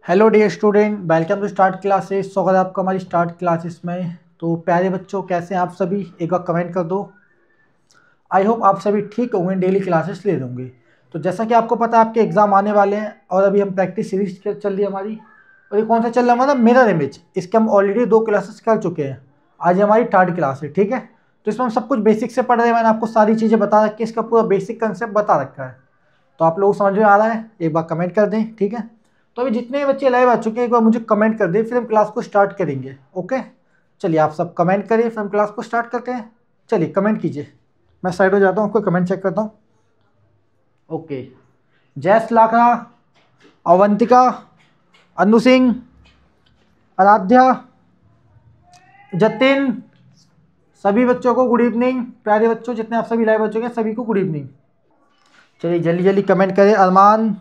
Hello dear student, welcome to start classes. स्वागत है आपका हमारी स्टार्ट क्लासेस में। तो प्यारे बच्चों, कैसे हैं आप सभी? एक बार कमेंट कर दो। आई होप आप सभी ठीक होंगे, डेली क्लासेस ले होंगे। तो जैसा कि आपको पता है आपके एग्ज़ाम आने वाले हैं और अभी हम प्रैक्टिस सीरीज चल रही है हमारी। और ये कौन सा चल रहा है हमारा? Mirror image. इसके हम ऑलरेडी 2 क्लासेस कर चुके हैं। आज हमारी 3rd क्लास है, ठीक है। तो इसमें हम सब कुछ बेसिक से पढ़ रहे हैं। मैंने आपको सारी चीज़ें बता रखी है, इसका पूरा बेसिक कंसेप्ट बता रखा है। तो आप लोग समझ में आ रहा है? एक बार कमेंट कर दें, ठीक है। तो अभी जितने बच्चे लाइव आ चुके हैं एक बार मुझे कमेंट कर दें, फिर हम क्लास को स्टार्ट करेंगे। ओके, चलिए आप सब कमेंट करिए, फिर हम क्लास को स्टार्ट करते हैं। चलिए कमेंट कीजिए। मैं साइड हो जाता हूँ, आपको कमेंट चेक करता हूँ। ओके, जैस लाखरा, अवंतिका, अनु सिंह, आराध्या, जतिन, सभी बच्चों को गुड इवनिंग। प्यारे बच्चों, जितने आप सभी लाइव आ चुके हैं सभी को गुड इवनिंग। चलिए जल्दी जल्दी कमेंट करें। अरमान,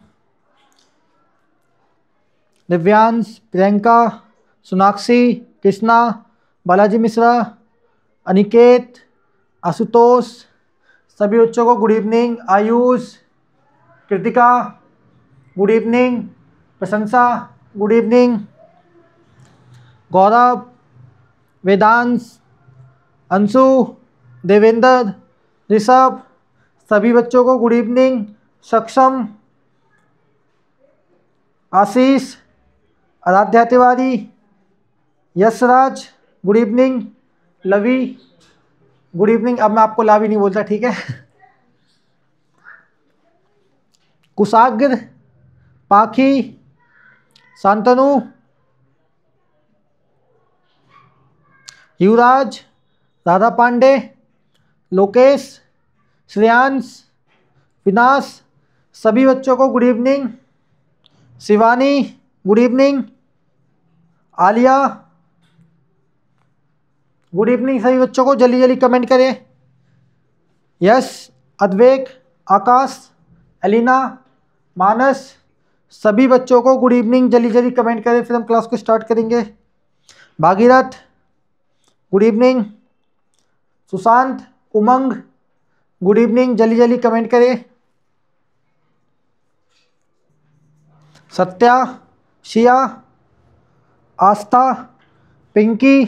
दिव्यांश, प्रियंका, सोनाक्षी, कृष्णा, बालाजी मिश्रा, अनिकेत, आशुतोष, सभी बच्चों को good evening. Ayush, Kritika, good evening. प्रशंसा, गुड इवनिंग। गौरव, वेदांश, अंशु, देवेंद्र, ऋषभ, सभी बच्चों को गुड इवनिंग। सक्षम, आशीष, आराध्या तिवारी, यशराज, गुड इवनिंग। लवी, गुड इवनिंग। अब मैं आपको लावी नहीं बोलता, ठीक है। कुशाग्र, पाखी, शांतनु, युवराज, राधा पांडे, लोकेश, श्रेयांश, विनाश, सभी बच्चों को good evening. Shivani, good evening. Alia, good evening. सभी बच्चों को जल्दी जल्दी कमेंट करें। यश, अद्वैक, आकाश, एलिना, मानस, सभी बच्चों को गुड इवनिंग। जल्दी जल्दी कमेंट करें, फिर हम क्लास को स्टार्ट करेंगे। Bhagirath, good evening. Sushant, Umang, good evening. जल्दी जल्दी कमेंट करें। सत्या, शिया, आस्था, पिंकी,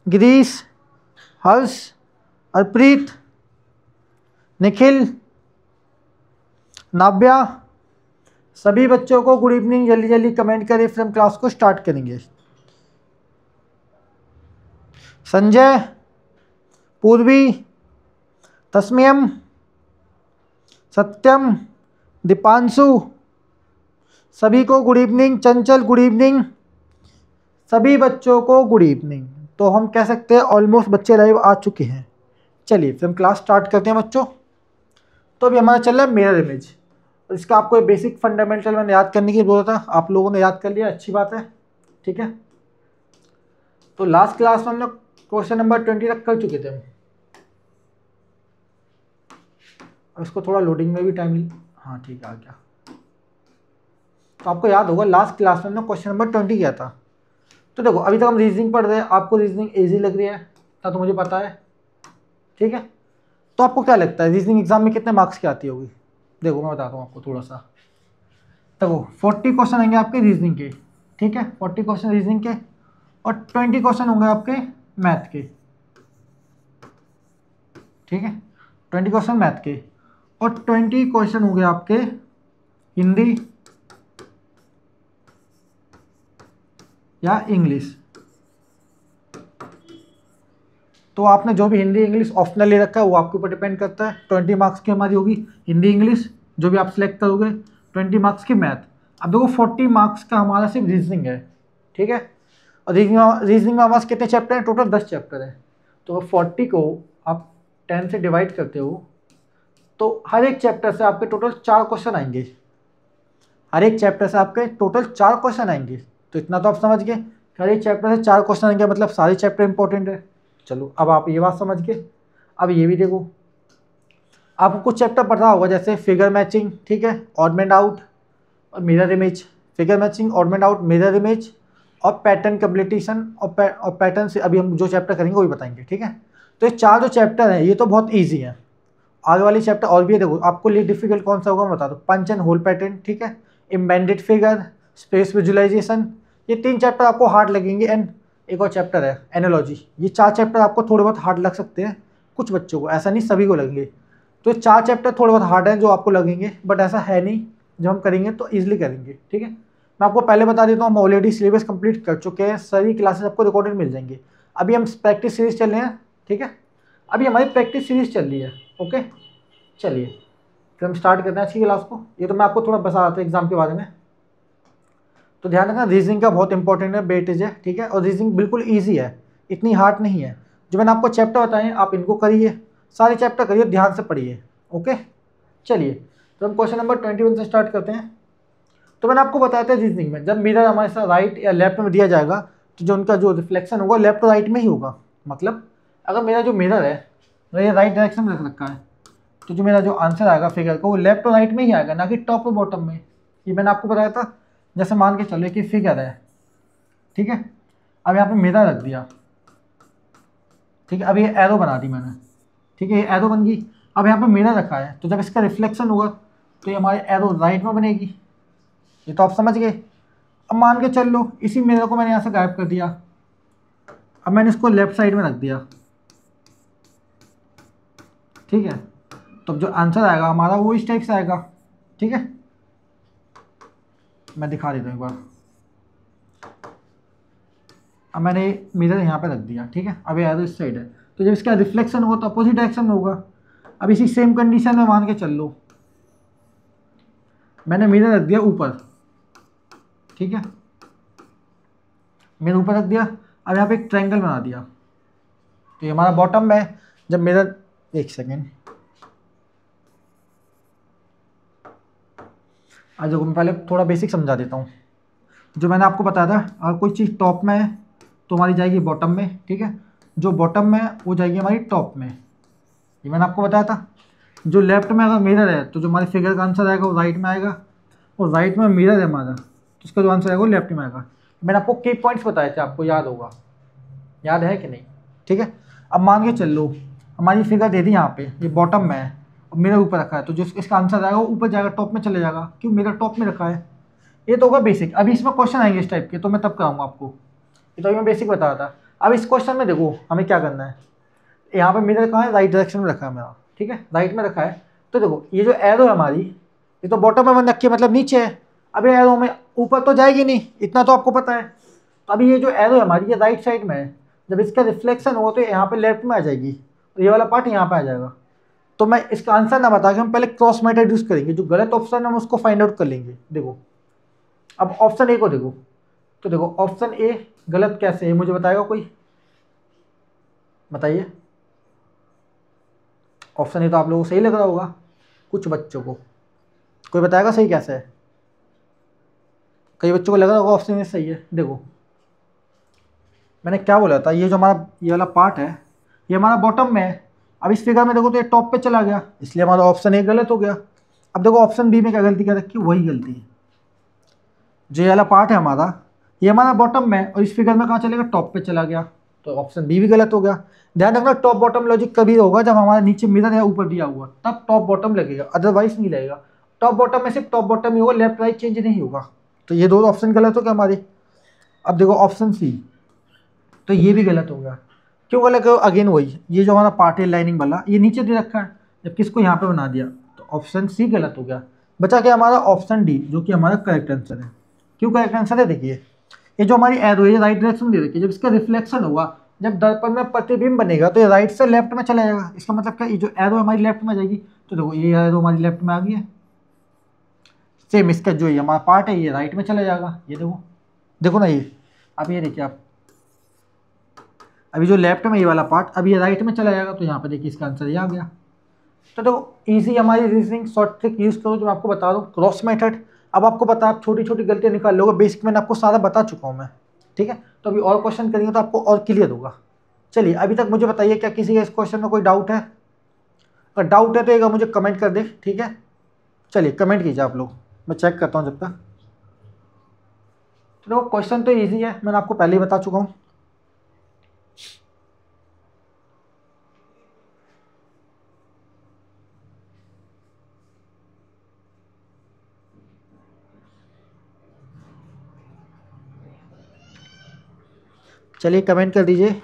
गिरीश, हर्ष, अर्प्रीत, निखिल, नाव्या, सभी बच्चों को गुड इवनिंग। जल्दी जल्दी कमेंट करें, फिर हम क्लास को स्टार्ट करेंगे। संजय, पूर्वी, तस्मियम, सत्यम, दीपांशु, सभी को गुड इवनिंग। चंचल, गुड इवनिंग। सभी बच्चों को गुड इवनिंग। तो हम कह सकते हैं ऑलमोस्ट बच्चे लाइव आ चुके हैं। चलिए फिर हम क्लास स्टार्ट करते हैं बच्चों। तो अभी हमारा चल रहा है मिरर इमेज। इसका आपको बेसिक फंडामेंटल मैंने याद करने की जरूरत है। आप लोगों ने याद कर लिया, अच्छी बात है, ठीक है। तो लास्ट क्लास में हम लोग क्वेश्चन नंबर 20 तक कर चुके थे हम। इसको थोड़ा लोडिंग में भी टाइम, हाँ ठीक है, आ गया। तो आपको याद होगा लास्ट क्लास में हमने क्वेश्चन नंबर 20 किया था। तो देखो अभी तक हम रीजनिंग पढ़ रहे हैं। आपको रीजनिंग इजी लग रही है, इतना तो मुझे पता है, ठीक है। तो आपको क्या लगता है रीजनिंग एग्जाम में कितने मार्क्स की आती होगी? देखो मैं बताता हूँ आपको थोड़ा सा। देखो 40 क्वेश्चन होंगे आपके रीजनिंग के, ठीक है। 40 क्वेश्चन रीजनिंग के और 20 क्वेश्चन होंगे आपके मैथ के, ठीक है। 20 क्वेश्चन मैथ के और 20 क्वेश्चन होंगे आपके हिंदी या इंग्लिश। तो आपने जो भी हिंदी इंग्लिश ऑप्शनल ले रखा है वो आपके ऊपर डिपेंड करता है। 20 मार्क्स की हमारी होगी हिंदी इंग्लिश, जो भी आप सिलेक्ट करोगे। 20 मार्क्स की मैथ। अब देखो 40 मार्क्स का हमारा सिर्फ रीजनिंग है, ठीक है। और रीजनिंग में हमारे कितने चैप्टर हैं? टोटल 10 चैप्टर है। तो 40 को आप 10 से डिवाइड करते हो तो हर एक चैप्टर से आपके टोटल 4 क्वेश्चन आएंगे। हर एक चैप्टर से आपके टोटल 4 क्वेश्चन आएंगे। तो इतना तो आप समझ गए, हर एक चैप्टर से 4 क्वेश्चन आएंगे, मतलब सारे चैप्टर इंपॉर्टेंट है। चलो अब आप ये बात समझ गए। अब ये भी देखो, आपको कुछ चैप्टर पढ़ा होगा जैसे फिगर मैचिंग, ठीक है, ऑड एंड आउट और mirror image. Figure matching, odd and out, mirror image और पैटर्न कंप्लीटेशन और पैटर्न से अभी हम जो चैप्टर करेंगे वो भी बताएंगे, ठीक है। तो ये 4 जो चैप्टर हैं ये तो बहुत ईजी है। आगे वाली चैप्टर और भी है। देखो आपको लिए डिफिकल्ट कौन सा होगा मैं बता दूँ। पंच एंड होल पैटर्न, ठीक है, एम्बेडेड फिगर, स्पेस विजुअलाइजेशन, ये 3 चैप्टर आपको हार्ड लगेंगे। एंड एक और चैप्टर है एनालॉजी। ये 4 चैप्टर आपको थोड़े बहुत हार्ड लग सकते हैं कुछ बच्चों को, ऐसा नहीं सभी को लगेंगे। तो 4 चैप्टर थोड़े बहुत हार्ड हैं जो आपको लगेंगे, बट ऐसा है नहीं, जब हम करेंगे तो ईजिली करेंगे। ठीक है, मैं आपको पहले बता देता हूँ, हम ऑलरेडी सिलेबस कंप्लीट कर चुके हैं, सारी क्लासेस आपको रिकॉर्डेड मिल जाएंगी। अभी हम प्रैक्टिस सीरीज चल रहे हैं। ठीक है, अभी हमारी प्रैक्टिस सीरीज चल रही है। ओके, चलिए फिर हम स्टार्ट करते हैं आज की क्लास को। ये तो मैं आपको थोड़ा बता रहा था एग्जाम के बारे में। तो ध्यान रखना, रीजनिंग का बहुत इंपॉर्टेंट है, वेटेज है। ठीक है, और रीजनिंग बिल्कुल ईजी है, इतनी हार्ड नहीं है। जो मैंने आपको चैप्टर बताए आप इनको करिए, सारे चैप्टर करिए, ध्यान से पढ़िए। ओके, चलिए तो हम क्वेश्चन नंबर 21 से स्टार्ट करते हैं। तो मैंने आपको बताया था रीजनिंग में, जब मिरर हमारे साथ राइट या लेफ्ट में दिया जाएगा तो जो उनका जो रिफ्लेक्शन होगा लेफ्ट और राइट में ही होगा। मतलब अगर मेरा जो मिरर है ये राइट डायरेक्शन में रख रखा है, तो जो मेरा जो आंसर आएगा फिगर का वो लेफ्ट और राइट में ही आएगा, ना कि टॉप और बॉटम में। ये मैंने आपको बताया था। जैसे मान के चलो कि फिगर है, ठीक है, अब यहाँ पे मिरर रख दिया। ठीक है, अब ये एरो बना दी मैंने। ठीक है, ये एरो बन गई। अब यहाँ पे मिरर रखा है, तो जब इसका रिफ्लेक्शन होगा तो ये हमारे एरो राइट में बनेगी। ये तो आप समझ गए। अब मान के चल लो इसी मिरर को मैंने यहाँ से गायब कर दिया, अब मैंने इसको लेफ्ट साइड में रख दिया। ठीक है, तो जो आंसर आएगा हमारा वो इस टाइप से आएगा। ठीक है, मैं दिखा देता हूँ एक बार। अब मैंने मिरर यहाँ पे रख दिया। ठीक है, अब ये एरो इस साइड है, तो जब इसका रिफ्लेक्शन होगा तो अपोजिट डायरेक्शन में होगा। अब इसी सेम कंडीशन में मान के चल लो मैंने मिरर रख दिया ऊपर। ठीक है, मिरर ऊपर रख दिया, अब यहाँ पे एक ट्रायंगल बना दिया, तो ये हमारा बॉटम में है। जब मिरर, एक सेकेंड, आज देखो मैं पहले थोड़ा बेसिक समझा देता हूँ। जो मैंने आपको बताया था, अगर कोई चीज़ टॉप में है तो हमारी जाएगी बॉटम में। ठीक है, जो बॉटम में है वो जाएगी हमारी टॉप में, ये मैंने आपको बताया था। जो लेफ्ट में अगर मिरर है तो जो हमारे फिगर का आंसर आएगा वो राइट में आएगा, और राइट में मिरर है हमारा तो उसका जो आंसर आएगा वो लेफ्ट में आएगा। मैंने आपको की पॉइंट्स बताए थे, आपको याद होगा, याद है कि नहीं। ठीक है, अब मान के चल लो हमारी फिगर दे दी यहाँ पे, ये बॉटम में है और मिरर ऊपर रखा है, तो जो इसका आंसर आएगा वो ऊपर जाएगा, टॉप में चले जाएगा, क्यों मिरर टॉप में रखा है। ये तो होगा बेसिक। अभी इसमें क्वेश्चन आएंगे इस टाइप के, तो मैं तब कराऊंगा आपको। ये तो अभी मैं बेसिक बता रहा था। अब इस क्वेश्चन में देखो हमें क्या करना है। यहाँ पे मिरर कहाँ है, राइट डायरेक्शन में रखा है मेरा। ठीक है, राइट में रखा है, तो देखो ये जो एरो है हमारी, ये तो बॉटम में बन रखी है, मतलब नीचे है। अब ये एरो में ऊपर तो जाएगी नहीं, इतना तो आपको पता है। तो अभी ये जो एरो है हमारी ये राइट साइड में है, जब इसका रिफ्लेक्शन होगा तो यहाँ पे लेफ्ट में आ जाएगी, और ये वाला पार्ट यहाँ पे आ जाएगा। तो मैं इसका आंसर ना बता के हम पहले क्रॉस मेथड यूज करेंगे, जो गलत ऑप्शन है हम उसको फाइंड आउट कर लेंगे। देखो अब ऑप्शन ए को देखो, तो देखो ऑप्शन ए गलत कैसे है मुझे बताएगा कोई, बताइए। ऑप्शन ए तो आप लोगों को सही लग रहा होगा कुछ बच्चों को, कोई बताएगा सही कैसे है। कई बच्चों को लग रहा होगा ऑप्शन ए सही है। देखो मैंने क्या बोला था, ये जो हमारा ये वाला पार्ट है ये हमारा बॉटम में है। अब इस फिगर में देखो तो ये टॉप पे चला गया, इसलिए हमारा ऑप्शन ए गलत हो गया। अब देखो ऑप्शन बी में क्या गलती कर रखी है, वही गलती है। जो ये वाला पार्ट है हमारा ये हमारा बॉटम में है, और इस फिगर में कहाँ चलेगा, टॉप पे चला गया, तो ऑप्शन बी भी गलत हो गया। ध्यान रखना टॉप बॉटम लॉजिक कभी होगा जब हमारा नीचे मिरर है ऊपर दिया हुआ, तब टॉप बॉटम लगेगा, अदरवाइज नहीं लगेगा। टॉप बॉटम में सिर्फ टॉप बॉटम ही होगा, लेफ्ट राइट चेंज नहीं होगा। तो ये दो ऑप्शन गलत हो गया हमारे। अब देखो ऑप्शन सी, तो ये भी गलत हो गया। क्यों गलत हो, अगेन वही, ये जो हमारा पार्ट है लाइनिंग वाला ये नीचे दे रखा है, जबकि इसको यहाँ पे बना दिया, तो ऑप्शन सी गलत हो गया। बचा क्या हमारा ऑप्शन डी, जो कि हमारा करेक्ट आंसर है। क्यों करेक्ट आंसर है, देखिए ये जो हमारी एरो है ये राइट डायरेक्शन में दे रखी है, जब इसका रिफ्लेक्शन होगा, जब दर्पण में प्रतिबिंब बनेगा तो ये राइट से लेफ्ट में चला जाएगा। इसका मतलब क्या, ये जो एरो हमारी लेफ्ट में जाएगी, तो देखो ये एरो हमारी लेफ्ट में आ गई है। सेम इसका जो ये हमारा पार्ट है ये राइट में चला जाएगा। ये देखो, देखो ना ये, अब ये देखिए आप, अभी जो लेफ्ट में ये वाला पार्ट अभी ये राइट में चला जाएगा, तो यहाँ पे देखिए इसका आंसर ये आ गया। तो देखो इजी हमारी रीजनिंग, शॉर्ट ट्रिक यूज़ करो जो मैं आपको बता दूँ, क्रॉस मेथड। अब आपको पता है आप छोटी छोटी गलतियाँ निकाल लोगे, बेसिक मैंने आपको सारा बता चुका हूँ मैं। ठीक है, तो अभी और क्वेश्चन करेंगे तो आपको और क्लियर होगा। चलिए अभी तक मुझे बताइए क्या किसी का इस क्वेश्चन में कोई डाउट है। अगर डाउट है तो एक मुझे कमेंट कर दे। ठीक है, चलिए कमेंट कीजिए आप लोग, मैं चेक करता हूँ जब तक। तो देखो क्वेश्चन तो ईजी है, मैंने आपको पहले ही बता चुका हूँ। चलिए कमेंट कर दीजिए।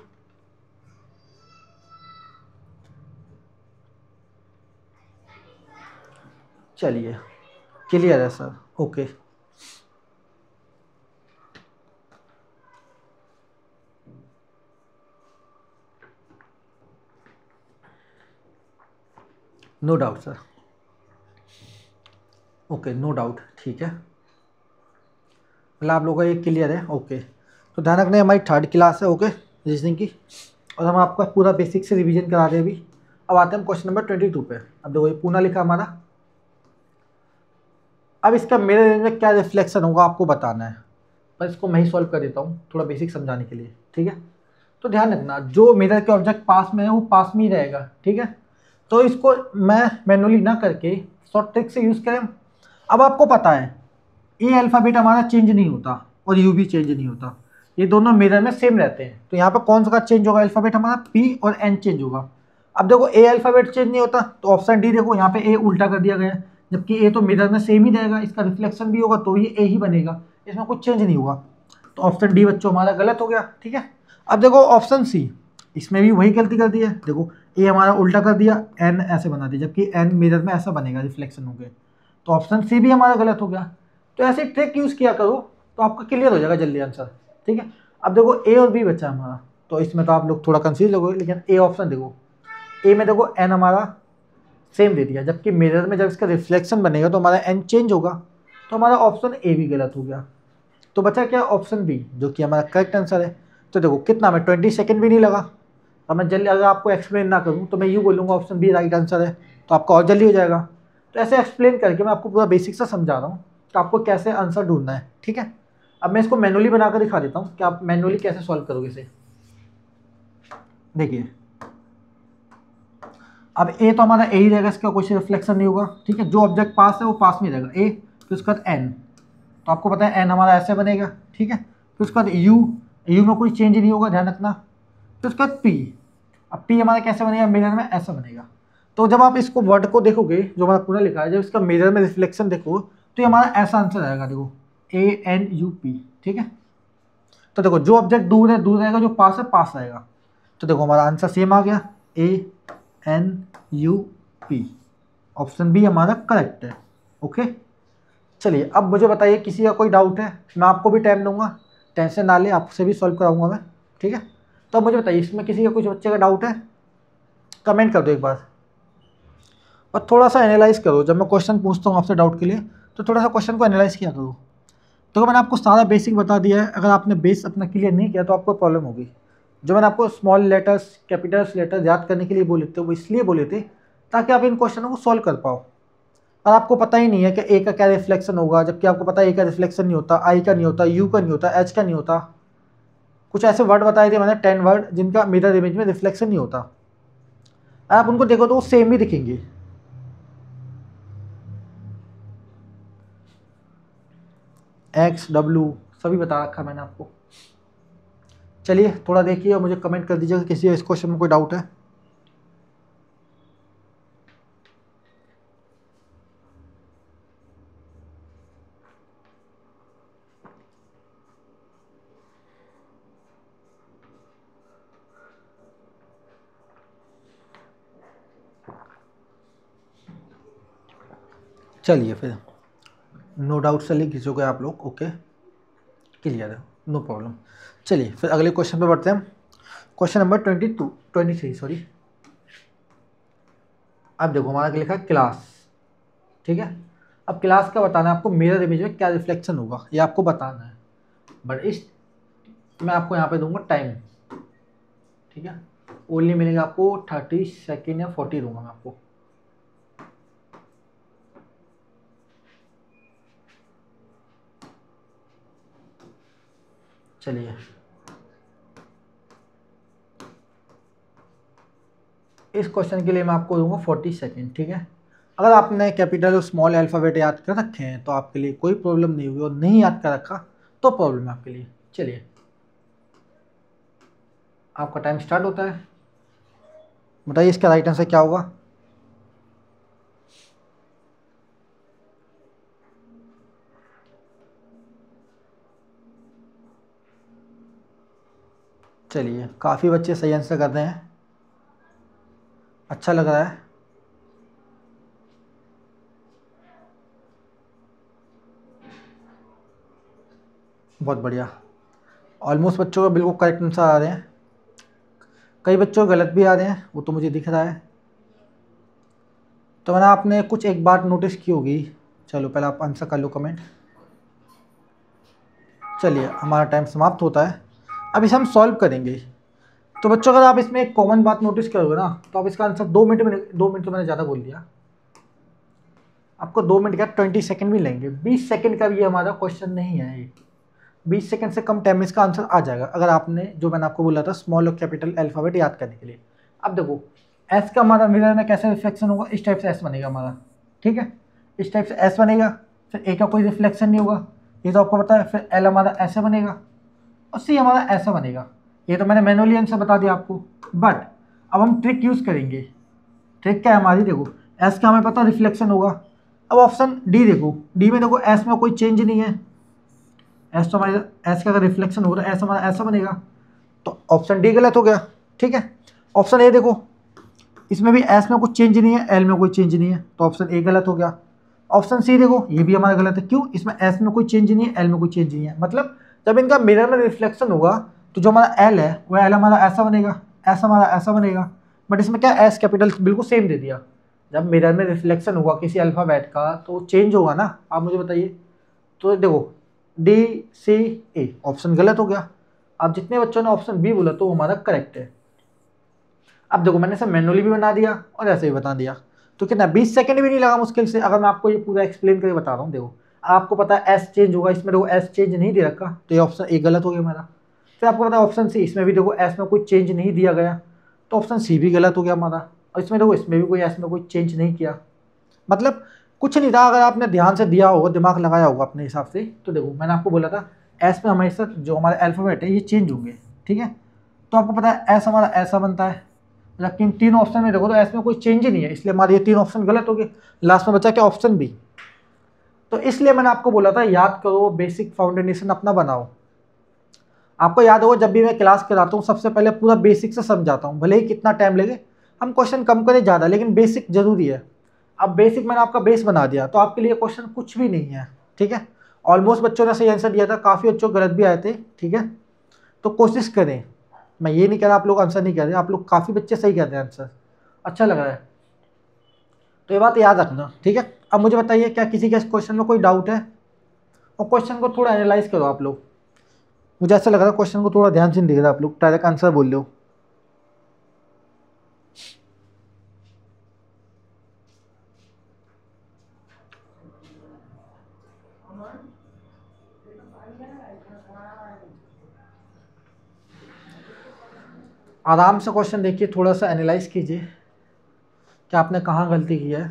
चलिए क्लियर है sir, okay. No doubt sir, okay no doubt, ठीक है। मतलब आप लोगों का ये क्लियर है, ओके। तो ध्यान रखना हमारी थर्ड क्लास है, ओके, रीजनिंग की, और हम आपका पूरा बेसिक से रिवीजन करा रहे हैं अभी। अब आते हैं हम क्वेश्चन नंबर 22 पे। अब देखो ये पूना लिखा हमारा। अब इसका मेरे रेंज में क्या रिफ्लेक्शन होगा आपको बताना है, पर इसको मैं ही सॉल्व कर देता हूँ थोड़ा बेसिक समझाने के लिए, ठीक है। तो ध्यान रखना, जो मिरर के ऑब्जेक्ट पास में है वो पास में ही रहेगा, ठीक है। तो इसको मैं मैनुअली ना करके शॉर्ट ट्रिक से यूज़ करें। अब आपको पता है ए अल्फ़ाबेट हमारा चेंज नहीं होता और यू भी चेंज नहीं होता, ये दोनों मिरर में सेम रहते हैं। तो यहाँ पर कौन सा चेंज होगा अल्फ़ाबेट हमारा, पी और एन चेंज होगा। अब देखो ए अल्फ़ाबेट चेंज नहीं होता तो ऑप्शन डी देखो, यहाँ पे ए उल्टा कर दिया गया है, जबकि ए तो मिरर में सेम ही रहेगा, इसका रिफ्लेक्शन भी होगा तो ये ए ही बनेगा, इसमें कुछ चेंज नहीं हुआ। तो ऑप्शन डी बच्चों हमारा गलत हो गया, ठीक है। अब देखो ऑप्शन सी, इसमें भी वही गलती कर दी है। देखो ए हमारा उल्टा कर दिया, एन ऐसे बना दिया, जबकि एन मिरर में ऐसा बनेगा रिफ्लेक्शन हो गए, तो ऑप्शन सी भी हमारा गलत हो गया। तो ऐसे ट्रिक यूज़ किया करो तो आपका क्लियर हो जाएगा जल्दी आंसर, ठीक है। अब देखो ए और बी बचा हमारा, तो इसमें तो आप लोग थोड़ा कंफ्यूज लोगे, लेकिन ए ऑप्शन देखो, ए में देखो एन हमारा सेम दे दिया, जबकि मिरर में जब इसका रिफ्लेक्शन बनेगा तो हमारा एन चेंज होगा, तो हमारा ऑप्शन ए भी गलत हो गया। तो बचा क्या, ऑप्शन बी, जो कि हमारा करेक्ट आंसर है। तो देखो कितना में 20 सेकंड भी नहीं लगा। अब मैं जल्दी अगर आपको एक्सप्लेन ना करूँ तो मैं यूँ बोलूँगा ऑप्शन बी राइट आंसर है, तो आपका और जल्दी हो जाएगा। तो ऐसे एक्सप्लेन करके मैं आपको पूरा बेसिक सा समझा रहा हूँ कि आपको कैसे आंसर ढूंढना है, ठीक है। अब मैं इसको मैनुअली बनाकर दिखा देता हूँ कि आप मैनुअली कैसे सॉल्व करोगे इसे। देखिए अब ए तो हमारा ए ही रहेगा, इसका कोई रिफ्लेक्शन नहीं होगा, ठीक है। जो ऑब्जेक्ट पास है वो पास में रहेगा, ए, फिर उसके बाद एन, तो आपको पता है एन हमारा ऐसे बनेगा, ठीक है। फिर उसके बाद यू, यू में कोई चेंज नहीं होगा, ध्यान रखना। फिर उसके बाद पी, अब पी हमारा कैसे बनेगा, मिरर में ऐसा बनेगा। तो जब आप इसको वर्ड को देखोगे जो हमारा पूरा लिखा है, जब इसका मिरर में रिफ्लेक्शन देखो तो ये हमारा ऐसा आंसर आएगा, देखो ANUP, ठीक है। तो देखो जो ऑब्जेक्ट दूर है दूर रहेगा, जो पास है पास आएगा। तो देखो हमारा आंसर सेम आ गया, ANUP, ऑप्शन बी हमारा करेक्ट है, ओके। चलिए अब मुझे बताइए किसी का कोई डाउट है, मैं आपको भी टाइम दूंगा, टेंशन ना ले, आपसे भी सॉल्व कराऊंगा मैं, ठीक है। तो अब मुझे बताइए इसमें किसी का कुछ बच्चे का डाउट है, कमेंट कर दो एक बार, और थोड़ा सा एनालाइज करो। जब मैं क्वेश्चन पूछता हूँ आपसे डाउट के लिए तो थोड़ा सा क्वेश्चन को एनालाइज किया करो। तो मैंने आपको सारा बेसिक बता दिया है, अगर आपने बेस अपना क्लियर नहीं किया तो आपको प्रॉब्लम होगी। जो मैंने आपको स्मॉल लेटर्स कैपिटल्स लेटर्स याद करने के लिए बोले थे, वो इसलिए बोले थे ताकि आप इन क्वेश्चनों को सॉल्व कर पाओ। और आपको पता ही नहीं है कि ए का क्या रिफ्लेक्शन होगा, जबकि आपको पता है ए का रिफ्लेक्शन नहीं होता, आई का नहीं होता, यू का नहीं होता, एच का नहीं होता। कुछ ऐसे वर्ड बताए थे मैंने 10 वर्ड जिनका मिरर इमेज में रिफ्लेक्शन नहीं होता, आप उनको देखो तो वो सेम ही दिखेंगे। एक्स डब्ल्यू सभी बता रखा मैंने आपको। चलिए थोड़ा देखिए और मुझे कमेंट कर दीजिएगा किसी इस क्वेश्चन में कोई डाउट है। चलिए फिर नो डाउट से लिख दीजिएगा आप लोग, ओके क्लियर है, नो प्रॉब्लम। चलिए फिर अगले क्वेश्चन पे बढ़ते हैं, क्वेश्चन नंबर 23 सॉरी। अब देखो हमारा लिखा क्लास, ठीक है। अब क्लास का बताना है आपको, मिरर इमेज में क्या रिफ्लेक्शन होगा ये आपको बताना है, बट इस मैं आपको यहाँ पे दूंगा टाइम, ठीक है। ओनली मिलेगा आपको 30 सेकेंड या 40 दूंगा मैं आपको। चलिए इस क्वेश्चन के लिए मैं आपको दूंगा 40 सेकेंड, ठीक है। अगर आपने कैपिटल और स्मॉल अल्फ़ाबेट याद कर रखे हैं तो आपके लिए कोई प्रॉब्लम नहीं होगी, और नहीं याद कर रखा तो प्रॉब्लम है आपके लिए। चलिए आपका टाइम स्टार्ट होता है, बताइए इसका राइट आंसर क्या होगा। चलिए काफ़ी बच्चे सही आंसर कर रहे हैं, अच्छा लग रहा है। बहुत बढ़िया, ऑलमोस्ट बच्चों का बिल्कुल करेक्ट आंसर आ रहे हैं, कई बच्चों गलत भी आ रहे हैं, वो तो मुझे दिख रहा है। तो मैंने आपने कुछ एक बात नोटिस की होगी, चलो पहले आप आंसर कर लो कमेंट। चलिए हमारा टाइम समाप्त होता है, अब इसे हम सॉल्व करेंगे। तो बच्चों अगर आप इसमें एक कॉमन बात नोटिस करोगे ना, तो आप इसका आंसर 2 मिनट में, 2 मिनट तो मैंने ज़्यादा बोल दिया, आपको 2 मिनट क्या 20 सेकंड भी लेंगे, 20 सेकंड का भी हमारा क्वेश्चन नहीं है ये, 20 सेकंड से कम टाइम में इसका आंसर आ जाएगा, अगर आपने जो मैंने आपको बोला था स्मॉल और कैपिटल अल्फाबेट याद करने के लिए। अब देखो एस का हमारा मिरर में कैसे रिफ्लेक्शन होगा, इस टाइप से एस बनेगा हमारा, ठीक है, इस टाइप से एस बनेगा, फिर ए का कोई रिफ्लेक्शन नहीं होगा, ये तो आपको पता है, फिर एल हमारा ऐसे बनेगा और सी हमारा ऐसा बनेगा, ये तो मैंने मैनुअली आंसर बता दिया आपको। बट अब हम ट्रिक यूज़ करेंगे, ट्रिक क्या है हमारी, देखो एस का हमें पता रिफ्लेक्शन होगा, अब ऑप्शन डी देखो, डी में देखो एस में कोई चेंज नहीं है, एस तो हमारे एस का अगर रिफ्लेक्शन हो रहा है एस हमारा ऐसा बनेगा, तो ऑप्शन डी गलत हो गया, ठीक है। ऑप्शन ए देखो, इसमें भी एस में कुछ चेंज नहीं है, एल में कोई चेंज नहीं है, तो ऑप्शन ए गलत हो गया। ऑप्शन सी देखो, ये भी हमारा गलत है, क्यों, इसमें एस में कोई चेंज नहीं है, एल में कोई चेंज नहीं है, मतलब जब इनका मिरर में रिफ्लेक्शन होगा तो जो हमारा एल है वो एल हमारा ऐसा बनेगा, एस हमारा ऐसा बनेगा, बट इसमें क्या एस कैपिटल बिल्कुल सेम दे दिया। जब मिरर में रिफ्लेक्शन होगा किसी अल्फ़ाबेट का तो चेंज होगा ना, आप मुझे बताइए। तो देखो डी सी ए ऑप्शन गलत हो गया, अब जितने बच्चों ने ऑप्शन बी बोला तो वो हमारा करेक्ट है। अब देखो मैंने सब मैनुअली भी बना दिया और ऐसे भी बता दिया, तो कितना 20 सेकंड भी नहीं लगा मुश्किल से, अगर मैं आपको ये पूरा एक्सप्लेन करके बता रहा हूँ। देखो आपको पता है एस चेंज होगा, इसमें देखो एस चेंज नहीं दे रखा, तो ये ऑप्शन ए गलत हो गया हमारा। फिर आपको पता है ऑप्शन सी, इसमें भी देखो एस में कोई चेंज नहीं दिया गया, तो ऑप्शन सी भी गलत हो गया हमारा। और इसमें देखो इसमें भी कोई एस में कोई चेंज नहीं किया, मतलब कुछ नहीं था, अगर आपने ध्यान से दिया होगा, दिमाग लगाया होगा अपने हिसाब से, तो देखो मैंने आपको बोला था एस में हमेशा जो हमारे अल्फ़ाबेट है ये चेंज होंगे, ठीक है। तो आपको पता है एस हमारा ऐसा बनता है, लेकिन तीन ऑप्शन में देखो तो एस में कोई चेंज ही नहीं है, इसलिए हमारे ये 3 ऑप्शन गलत हो गए, लास्ट में बचा क्या ऑप्शन बी। तो इसलिए मैंने आपको बोला था याद करो, बेसिक फाउंडेशन अपना बनाओ। आपको याद होगा जब भी मैं क्लास कराता हूँ सबसे पहले पूरा बेसिक से समझाता हूँ, भले ही कितना टाइम लगे, हम क्वेश्चन कम करें ज़्यादा, लेकिन बेसिक जरूरी है। अब बेसिक मैंने आपका बेस बना दिया, तो आपके लिए क्वेश्चन कुछ भी नहीं है, ठीक है। ऑलमोस्ट बच्चों ने सही आंसर दिया था, काफ़ी बच्चों गलत भी आए थे, ठीक है। तो कोशिश करें, मैं ये नहीं कह रहा आप लोग आंसर नहीं कर रहे, आप लोग काफ़ी बच्चे सही कर रहे हैं आंसर, अच्छा लग रहा है, तो ये बात याद रखना, ठीक है। अब मुझे बताइए क्या किसी के इस क्वेश्चन में कोई डाउट है, और क्वेश्चन को थोड़ा एनालाइज करो आप लोग, मुझे ऐसा लग रहा है क्वेश्चन को थोड़ा ध्यान से नहीं देख रहे आप लोग, डायरेक्ट आंसर बोल लो। आराम से क्वेश्चन देखिए, थोड़ा सा एनालाइज कीजिए कि आपने कहाँ गलती की है।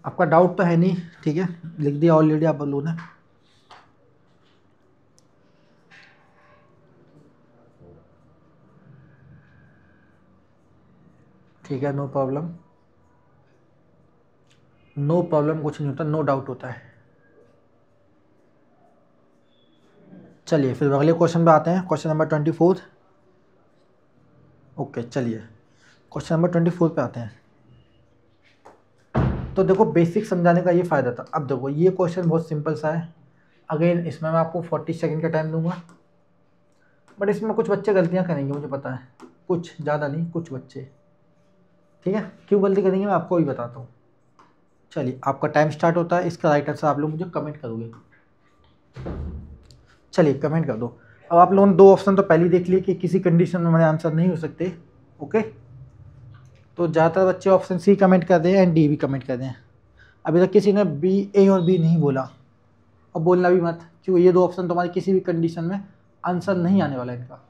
आपका डाउट तो है नहीं, ठीक है, लिख दिया ऑलरेडी आप लोगों ने। ठीक है, नो प्रॉब्लम, नो प्रॉब्लम, कुछ नहीं होता, नो डाउट होता है। चलिए फिर अगले क्वेश्चन पे आते हैं, क्वेश्चन नंबर 24। ओके चलिए क्वेश्चन नंबर 24 पे आते हैं। तो देखो बेसिक समझाने का ये फ़ायदा था। अब देखो ये क्वेश्चन बहुत सिंपल सा है, अगेन इसमें मैं आपको 40 सेकंड का टाइम दूंगा, बट इसमें कुछ बच्चे गलतियाँ करेंगे मुझे पता है, कुछ ज़्यादा नहीं, कुछ बच्चे, ठीक है। क्यों गलती करेंगे मैं आपको भी बताता हूँ। चलिए आपका टाइम स्टार्ट होता है, इसका राइट आंसर आप लोग मुझे कमेंट करोगे, चलिए कमेंट कर दो। अब आप लोगों ने 2 ऑप्शन तो पहले ही देख लिए कि किसी कंडीशन में हमारे आंसर नहीं हो सकते, ओके। तो ज़्यादातर बच्चे ऑप्शन सी कमेंट कर दें एंड डी भी कमेंट कर दें। अभी तक किसी ने बी, ए और बी नहीं बोला, और बोलना भी मत, क्योंकि ये 2 ऑप्शन तुम्हारी किसी भी कंडीशन में आंसर नहीं आने वाला इनका।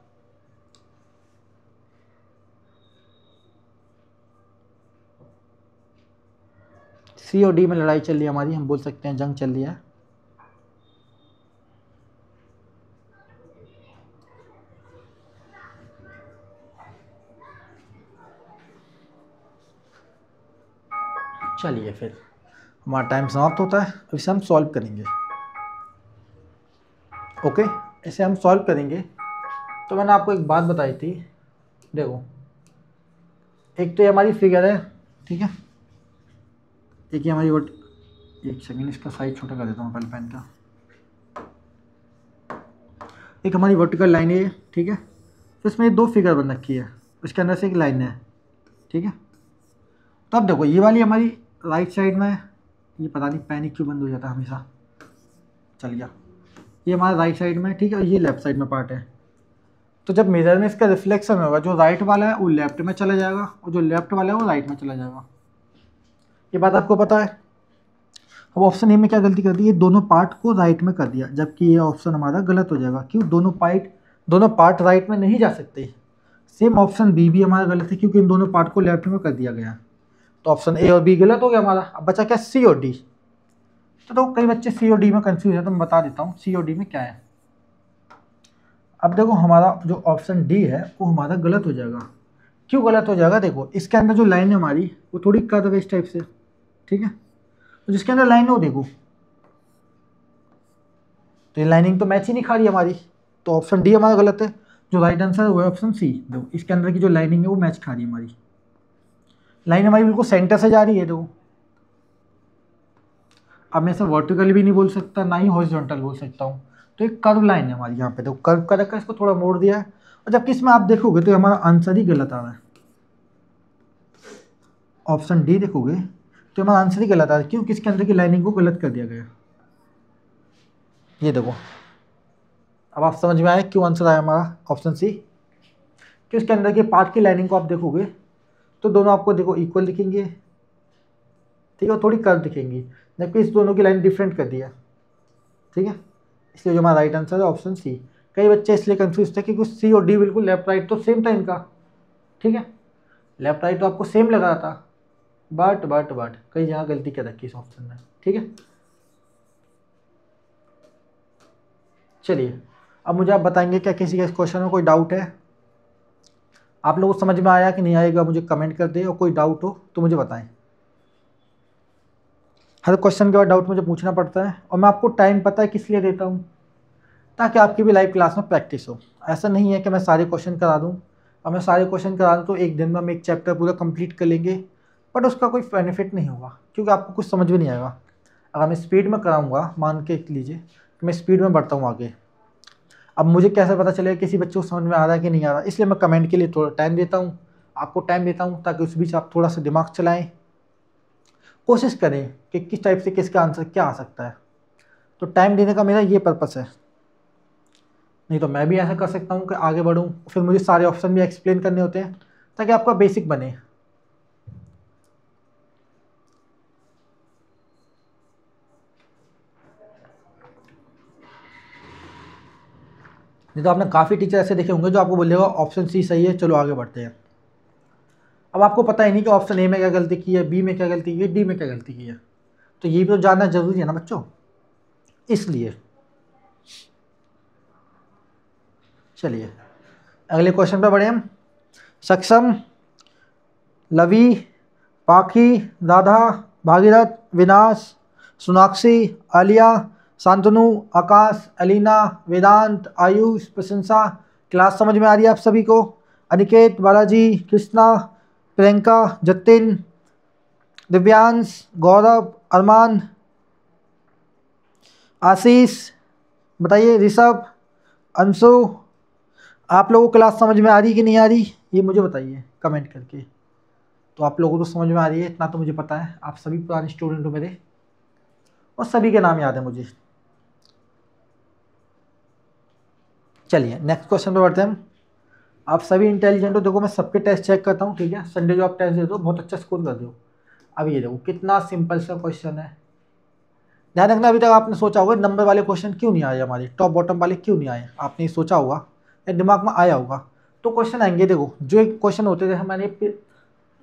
सी और डी में लड़ाई चल रही है हमारी, हम बोल सकते हैं जंग चल रही है। चलिए फिर हमारा टाइम समाप्त होता है, अब इसे हम सॉल्व करेंगे। ओके, इसे हम सॉल्व करेंगे। तो मैंने आपको एक बात बताई थी, देखो एक तो ये हमारी फिगर है, ठीक है, एक ये हमारी एक सेकेंड इसका साइज छोटा कर देता हूँ पहले पेन का। एक हमारी वर्टिकल लाइन है, ठीक है, तो इसमें दो फिगर बन रखी है, इसके अंदर से एक लाइन है, ठीक है। तो अब देखो ये वाली हमारी राइट साइड में है, ये पता नहीं पेन क्यों बंद हो जाता है हमेशा, चल गया, ये हमारा राइट साइड में, ठीक है, और ये लेफ्ट साइड में पार्ट है। तो जब मिरर में इसका रिफ्लेक्शन होगा, जो राइट वाला है वो लेफ्ट में चला जाएगा और जो लेफ्ट वाला है वो राइट में चला जाएगा। ये बात आपको पता है। अब ऑप्शन ए में क्या गलती कर दी, ये दोनों पार्ट को राइट में कर दिया, जबकि ये ऑप्शन हमारा गलत हो जाएगा। क्यों, दोनों पार्ट राइट में नहीं जा सकते। सेम ऑप्शन बी भी हमारा गलत है, क्योंकि इन दोनों पार्ट को लेफ्ट में कर दिया गया। तो ऑप्शन ए और बी गलत हो गया हमारा। अब बचा क्या, सी और डी। तो कई बच्चे सी और डी में कंफ्यूज है, तो मैं बता देता हूँ सी और डी में क्या है। अब देखो हमारा जो ऑप्शन डी है वो हमारा गलत हो जाएगा। क्यों गलत हो जाएगा, देखो इसके अंदर जो लाइन है हमारी वो थोड़ी कर्व है इस टाइप से, ठीक है, तो जिसके अंदर लाइन हो देखो, तो ये लाइनिंग तो मैच ही नहीं खा रही हमारी, तो ऑप्शन डी हमारा गलत है। जो राइट आंसर है वो है ऑप्शन सी। देखो इसके अंदर की जो लाइनिंग है वो मैच खा रही है हमारी, लाइन हमारी बिल्कुल सेंटर से जा रही है। देखो अब मैं इसे वर्टिकल भी नहीं बोल सकता, ना ही हॉरिजॉन्टल बोल सकता हूँ, तो एक कर्व लाइन है हमारी यहाँ पे। देखो कर्व कर रखा है, इसको थोड़ा मोड़ दिया है, और जबकि इसमें आप देखोगे तो हमारा आंसर ही गलत आ रहा है। ऑप्शन डी देखोगे तो हमारा आंसर ही गलत आ रहा है। क्यों, किसके अंदर की लाइनिंग को गलत कर दिया गया। ये देखो अब आप समझ में आया क्यों आंसर आया हमारा ऑप्शन सी। कि उसके अंदर के पार्ट की लाइनिंग को आप देखोगे तो दोनों आपको देखो इक्वल दिखेंगे, ठीक है, थोड़ी कर्व दिखेंगी, जबकि इस दोनों की लाइन डिफरेंट कर दिया, ठीक है। इसलिए जो हमारा राइट आंसर है ऑप्शन सी। कई बच्चे इसलिए कंफ्यूज थे क्योंकि सी और डी बिल्कुल लेफ्ट राइट तो सेम था इनका, ठीक है, लेफ्ट राइट तो आपको सेम लग रहा था, बट कई जगह गलती कर रखी इस ऑप्शन में, ठीक है। चलिए अब मुझे आप बताएंगे क्या किसी के इस क्वेश्चन में कोई डाउट है, आप लोगों को समझ में आया कि नहीं आएगा, मुझे कमेंट कर दे, और कोई डाउट हो तो मुझे बताएं। हर क्वेश्चन के बाद डाउट मुझे पूछना पड़ता है, और मैं आपको टाइम पता है किस लिए देता हूँ, ताकि आपकी भी लाइव क्लास में प्रैक्टिस हो। ऐसा नहीं है कि मैं सारे क्वेश्चन करा दूँ, और मैं सारे क्वेश्चन करा दूँ तो एक दिन में हम एक चैप्टर पूरा कंप्लीट कर लेंगे, बट उसका कोई बेनिफिट नहीं होगा, क्योंकि आपको कुछ समझ में नहीं आएगा। अगर मैं स्पीड में कराऊँगा, मान के लीजिए कि मैं स्पीड में बढ़ता हूँ आगे, अब मुझे कैसे पता चलेगा किसी बच्चे को समझ में आ रहा है कि नहीं आ रहा, इसलिए मैं कमेंट के लिए थोड़ा टाइम देता हूँ, आपको टाइम देता हूँ, ताकि उस बीच आप थोड़ा सा दिमाग चलाएं, कोशिश करें कि किस टाइप से किसका आंसर क्या आ सकता है। तो टाइम देने का मेरा ये पर्पस है। नहीं तो मैं भी ऐसा कर सकता हूँ कि आगे बढ़ूँ, फिर मुझे सारे ऑप्शन भी एक्सप्लेन करने होते हैं, ताकि आपका बेसिक बने। नहीं तो आपने काफ़ी टीचर ऐसे देखे होंगे जो आपको बोलेगा ऑप्शन सी सही है, चलो आगे बढ़ते हैं। अब आपको पता ही नहीं कि ऑप्शन ए में क्या गलती की है, बी में क्या गलती की है, डी में क्या गलती की है, तो ये भी तो जानना जरूरी है ना बच्चों। इसलिए चलिए अगले क्वेश्चन पे बढ़े हम। सक्षम, लवी, पाखी, राधा, भागीरथ, विनाश, सोनाक्षी, आलिया, शांतनु, आकाश, अलीना, वेदांत, आयुष, प्रशंसा। क्लास समझ में आ रही है आप सभी को। अनिकेत, बालाजी, कृष्णा, प्रियंका, जतिन, दिव्यांश, गौरव, अरमान, आशीष, बताइए, ऋषभ, अंशु, आप लोगों को क्लास समझ में आ रही कि नहीं आ रही, ये मुझे बताइए कमेंट करके। तो आप लोगों को तो समझ में आ रही है, इतना तो मुझे पता है, आप सभी पुराने स्टूडेंट हो मेरे, और सभी के नाम याद है मुझे। चलिए नेक्स्ट क्वेश्चन पे बढ़ते हैं हम। आप सभी इंटेलिजेंट हो, देखो मैं सबके टेस्ट चेक करता हूँ, ठीक है, संडे जो आप टेस्ट दे दो बहुत अच्छा स्कोर कर दो। अब ये देखो कितना सिंपल सा क्वेश्चन है। ध्यान रखना, अभी तक आपने सोचा होगा नंबर वाले क्वेश्चन क्यों नहीं आए, हमारे टॉप बॉटम वाले क्यों नहीं आए, आपने सोचा होगा या दिमाग में आया होगा। तो क्वेश्चन आएंगे, देखो जो एक क्वेश्चन होते थे, मैंने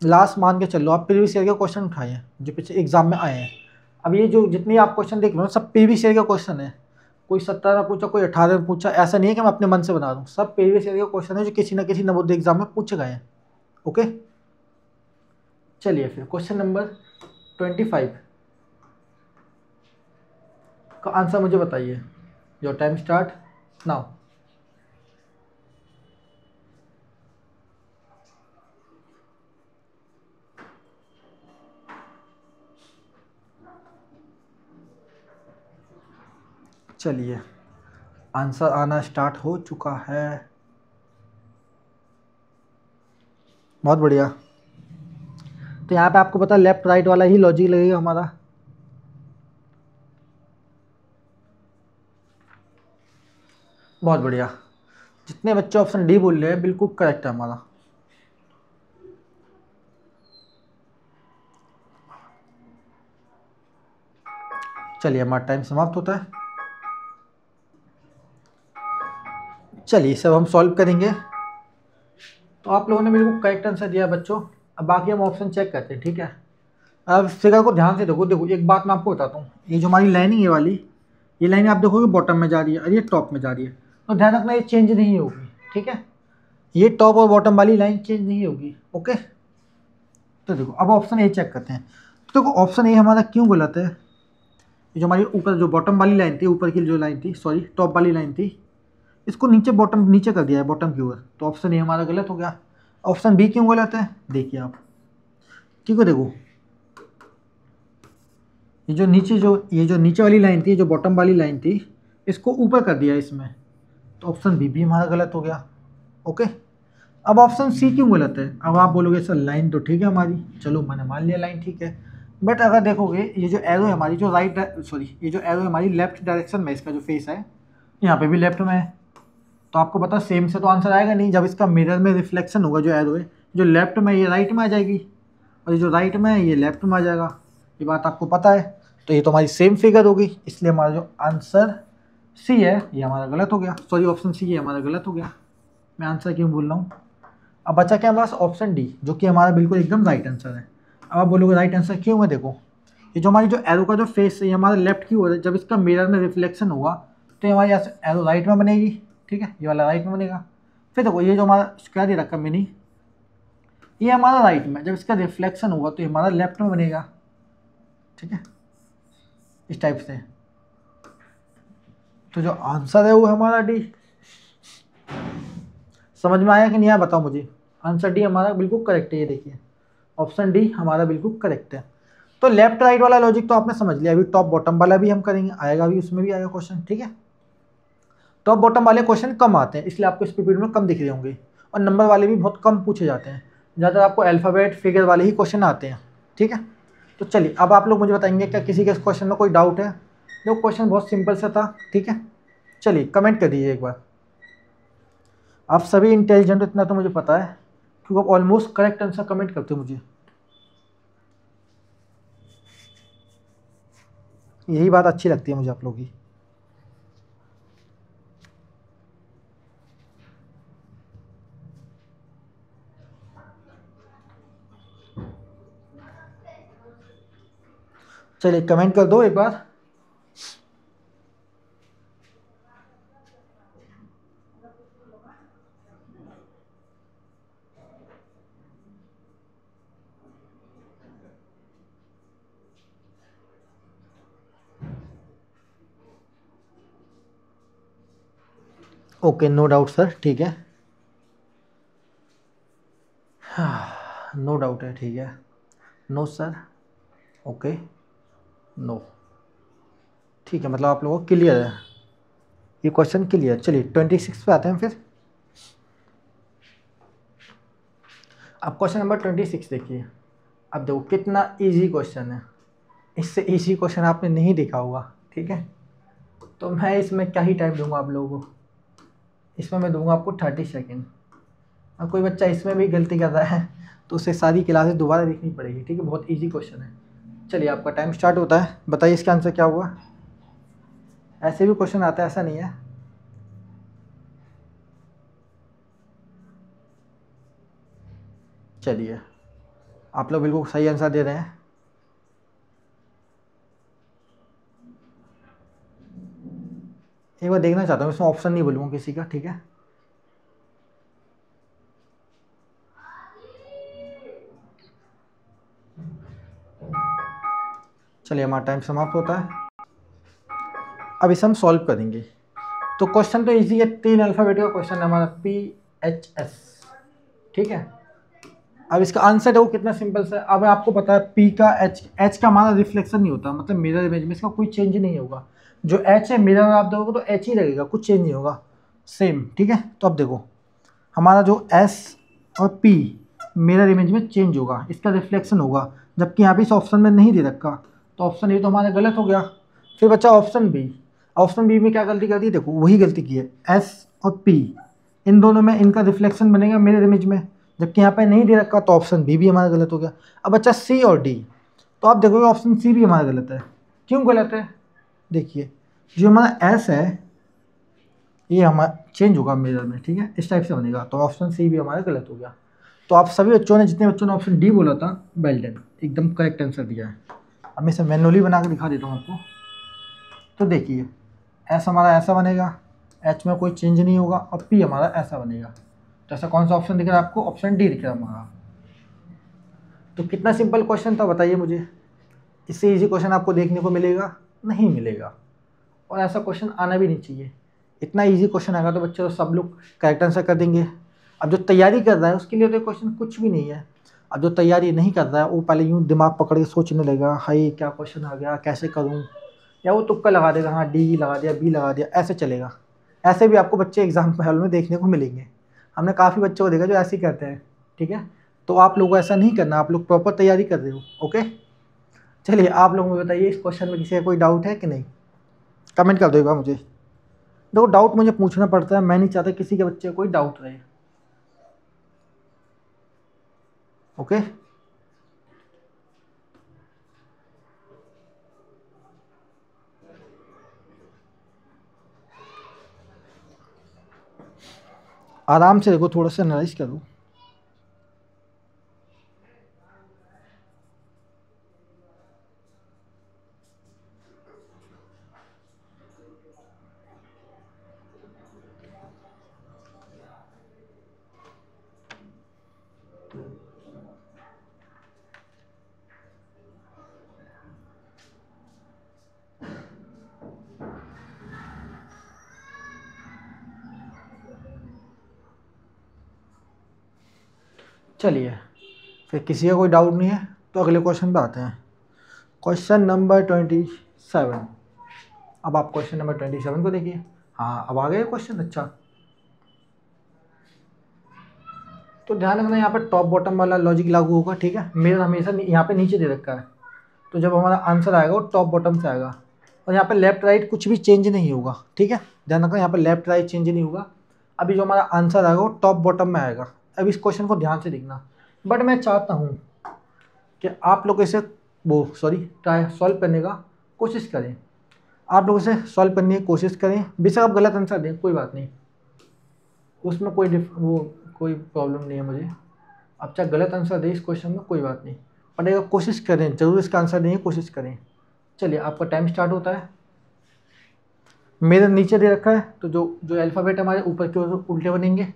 लास्ट मान के चलो आप प्रीवियस ईयर के क्वेश्चन उठाए हैं जो पिछले एग्जाम में आए हैं। अब ये जो जितनी आप क्वेश्चन देख रहे हो सब प्रीवियस ईयर का क्वेश्चन है, कोई 17 में पूछा, कोई 18 में पूछा, ऐसा नहीं है कि मैं अपने मन से बना दूँ, सब प्रीवियस ईयर के क्वेश्चन है जो किसी न किसी नवोदय एग्जाम में पूछे गए हैं। ओके, चलिए फिर क्वेश्चन नंबर 25 का आंसर मुझे बताइए। Your time start now. चलिए आंसर आना स्टार्ट हो चुका है। बहुत बढ़िया। तो यहाँ पे आपको पता है लेफ्ट राइट वाला ही लॉजिक लगेगा हमारा। बहुत बढ़िया। जितने बच्चे ऑप्शन डी बोल रहे हैं बिल्कुल करेक्ट है हमारा। चलिए हमारा टाइम समाप्त होता है। चलिए सब हम सॉल्व करेंगे। तो आप लोगों ने बिल्कुल करेक्ट आंसर दिया बच्चों। अब बाकी हम ऑप्शन चेक करते हैं, ठीक है। अब फिगर को ध्यान से देखो। देखो एक बात मैं आपको बताता हूँ, ये जो हमारी लाइनिंग है वाली, ये लाइन आप देखोगे बॉटम में जा रही है और ये टॉप में जा रही है। तो ध्यान रखना ये चेंज नहीं होगी, ठीक है। ये टॉप और बॉटम वाली लाइन चेंज नहीं होगी, ओके। तो देखो अब ऑप्शन ए चेक करते हैं। तो देखो ऑप्शन ए हमारा क्यों गलत है। ये जो हमारी ऊपर जो बॉटम वाली लाइन थी, ऊपर की जो लाइन थी, सॉरी टॉप वाली लाइन थी, इसको नीचे बॉटम नीचे कर दिया है बॉटम की ओर। तो ऑप्शन ए हमारा गलत हो गया। ऑप्शन बी क्यों गलत है देखिए आप, ठीक है। देखो ये जो नीचे वाली लाइन थी, जो बॉटम वाली लाइन थी, इसको ऊपर कर दिया इसमें। तो ऑप्शन बी भी हमारा गलत हो गया, ओके। अब ऑप्शन सी क्यों गलत है। अब आप बोलोगे सर लाइन तो ठीक है हमारी, चलो मैंने मान लिया लाइन ठीक है, बट अगर देखोगे ये जो एरो है हमारी, जो ये जो एरो है हमारी लेफ्ट डायरेक्शन में, इसका जो फेस है यहाँ पे भी लेफ्ट में है। तो आपको पता सेम से तो आंसर आएगा नहीं। जब इसका मिरर में रिफ्लेक्शन होगा, जो एरो है जो लेफ्ट में ये राइट में आ जाएगी, और ये जो राइट में है ये लेफ्ट में आ जाएगा। ये बात आपको पता है। तो ये तो हमारी सेम फिगर होगी, इसलिए हमारा जो आंसर सी है ये हमारा गलत हो गया। सॉरी ऑप्शन सी ये हमारा गलत हो गया। मैं आंसर क्यों बोल रहा हूँ। अब बचा क्या हमारे पास ऑप्शन डी, जो कि हमारा बिल्कुल एकदम राइट आंसर है। अब आप बोलोगे राइट आंसर क्यों है। देखो ये जो हमारी जो एरो का जो फेस है ये हमारा लेफ्ट की ओर है। जब इसका मिरर में रिफ्लेक्शन होगा तो ये हमारे यहाँ से एरो राइट में बनेगी, ठीक है। ये वाला राइट में बनेगा। फिर देखो ये जो हमारा स्क्वायर दे रखा मिनी, ये हमारा राइट में, जब इसका रिफ्लेक्शन होगा तो ये हमारा लेफ्ट में बनेगा, ठीक है, इस टाइप से। तो जो आंसर है वो हमारा डी। समझ में आया कि नहीं आया बताओ मुझे। आंसर डी हमारा बिल्कुल करेक्ट है। ये देखिए ऑप्शन डी हमारा बिल्कुल करेक्ट है। तो लेफ्ट राइट वाला लॉजिक तो आपने समझ लिया। अभी टॉप बॉटम वाला भी हम करेंगे, आएगा भी, उसमें भी आएगा क्वेश्चन, ठीक है। टॉप बॉटम वाले क्वेश्चन कम आते हैं, इसलिए आपको इस पीपीटी में कम दिख रहे होंगे, और नंबर वाले भी बहुत कम पूछे जाते हैं। ज़्यादातर आपको अल्फ़ाबेट फिगर वाले ही क्वेश्चन आते हैं, ठीक है। तो चलिए अब आप लोग मुझे बताएंगे क्या किसी के इस क्वेश्चन में कोई डाउट है। जो क्वेश्चन बहुत सिंपल सा था, ठीक है। चलिए कमेंट कर दीजिए एक बार। आप सभी इंटेलिजेंट, इतना तो मुझे पता है, क्योंकि आप ऑलमोस्ट करेक्ट आंसर कमेंट करते हो मुझे। यही बात अच्छी लगती है मुझे आप लोगों की। चलिए कमेंट कर दो एक बार। ओके नो डाउट सर, ठीक है। नो डाउट है, ठीक है। नो सर, ओके, नो, ठीक है। मतलब आप लोगों को क्लियर है, ये क्वेश्चन क्लियर। चलिए 26 पे आते हैं फिर। अब क्वेश्चन नंबर 26 देखिए। अब देखो कितना इजी क्वेश्चन है, इससे इजी क्वेश्चन आपने नहीं देखा होगा, ठीक है। तो मैं इसमें क्या ही टाइम दूंगा आप लोगों को। इसमें मैं दूंगा आपको 30 सेकेंड। अब कोई बच्चा इसमें भी गलती कर रहा है तो उसे सारी क्लासेस दोबारा देखनी पड़ेगी, ठीक है। बहुत इजी क्वेश्चन है। चलिए आपका टाइम स्टार्ट होता है, बताइए इसका आंसर क्या होगा। ऐसे भी क्वेश्चन आता है, ऐसा नहीं है। चलिए आप लोग बिल्कुल सही आंसर दे रहे हैं। एक बार देखना चाहता हूँ, इसमें ऑप्शन नहीं बोलूँगा किसी का, ठीक है। चलिए हमारा टाइम समाप्त होता है। अब इसे हम सॉल्व करेंगे। तो क्वेश्चन तो इजी है, 3 अल्फ़ाबेट का क्वेश्चन है हमारा, PHS, ठीक है। अब इसका आंसर है वो कितना सिंपल सा है। अब आपको पता है P का H का हमारा रिफ्लेक्शन नहीं होता, मतलब मिरर इमेज में इसका कोई चेंज नहीं होगा। जो H है मिरर में आप देखोगे तो H ही लगेगा, कुछ चेंज नहीं होगा, सेम, ठीक है। तो अब देखो हमारा जो S और P मिरर इमेज में चेंज होगा, इसका रिफ्लेक्शन होगा, जबकि यहाँ पे इस ऑप्शन में नहीं दे रखा, तो ऑप्शन ए तो हमारा गलत हो गया। फिर बच्चा ऑप्शन बी। ऑप्शन बी में क्या गलती कर दी, देखो वही गलती की है, एस और पी इन दोनों में इनका रिफ्लेक्शन बनेगा मिरर इमेज में, जबकि यहाँ पे नहीं दे रखा, तो ऑप्शन बी भी हमारा गलत हो गया। अब बच्चा सी और डी, तो आप देखोगे ऑप्शन सी भी हमारा गलत है। क्यों गलत है, देखिए जो हमारा एस है ये हमारा चेंज होगा मिरर में, ठीक है, इस टाइप से बनेगा, तो ऑप्शन सी भी हमारा गलत हो गया। तो आप सभी बच्चों ने, जितने बच्चों ने ऑप्शन डी बोला था, वेल डन, एकदम करेक्ट आंसर दिया है। अब मैं इसे मैनुअली बना के दिखा देता हूँ आपको। तो देखिए एस हमारा ऐसा बनेगा, एच में कोई चेंज नहीं होगा, और पी हमारा ऐसा बनेगा। तो ऐसा कौन सा ऑप्शन दिख रहा है आपको, ऑप्शन डी दिख रहा है हमारा। तो कितना सिंपल क्वेश्चन था बताइए मुझे, इससे इजी क्वेश्चन आपको देखने को मिलेगा नहीं मिलेगा, और ऐसा क्वेश्चन आना भी नहीं चाहिए। इतना इजी क्वेश्चन आएगा तो बच्चे तो सब लोग करेक्ट आंसर कर देंगे। अब जो तैयारी कर रहा है उसके लिए तो क्वेश्चन कुछ भी नहीं है। अब जो तैयारी नहीं कर रहा है वो पहले यूँ दिमाग पकड़ के सोचने लगेगा, हाई क्या क्वेश्चन आ गया, कैसे करूँ, या वो तुक्का लगा देगा, हाँ डी लगा दिया, बी लगा दिया, ऐसे चलेगा। ऐसे भी आपको बच्चे एग्जाम हॉल में देखने को मिलेंगे। हमने काफ़ी बच्चों को देखा जो ऐसे ही करते हैं, ठीक है। तो आप लोगों को ऐसा नहीं करना, आप लोग प्रॉपर तैयारी कर रहे हो, ओके। चलिए आप लोग मुझे बताइए, इस क्वेश्चन में किसी का कोई डाउट है कि नहीं, कमेंट कर देगा मुझे। देखो डाउट मुझे पूछना पड़ता है, मैं नहीं चाहता किसी के बच्चे को कोई डाउट रहे, ओके। आराम से देखो, थोड़ा सा एनालाइज करो। चलिए फिर किसी का कोई डाउट नहीं है तो अगले क्वेश्चन पे आते हैं। Question number 27। अब आप क्वेश्चन नंबर 27 को देखिए। हाँ अब आ गए क्वेश्चन, अच्छा। तो ध्यान रखना यहाँ पर टॉप बॉटम वाला लॉजिक लागू होगा, ठीक है। मेरा हमेशा यहाँ पे नीचे दे रखा है, तो जब हमारा आंसर आएगा वो टॉप बॉटम से आएगा, और यहाँ पे लेफ्ट राइट कुछ भी चेंज नहीं होगा, ठीक है। ध्यान रखना यहाँ पे लेफ्ट राइट चेंज नहीं होगा। अभी जो हमारा आंसर आएगा वो टॉप बॉटम में आएगा। अब इस क्वेश्चन को ध्यान से देखना, बट मैं चाहता हूँ कि आप लोग इसे ट्राई सॉल्व करने का कोशिश करें। आप लोग इसे सॉल्व करने की कोशिश करें, बेशक आप गलत आंसर दें कोई बात नहीं, उसमें कोई प्रॉब्लम नहीं है मुझे। आप चाहे गलत आंसर दें इस क्वेश्चन में, कोई बात नहीं, पर अगर कोशिश करें, ज़रूर इसका आंसर देने की कोशिश करें। चलिए आपका टाइम स्टार्ट होता है। मेरे नीचे दे रखा है, तो जो जो अल्फ़ाबेट हमारे ऊपर की ओर उल्टे बनेंगे,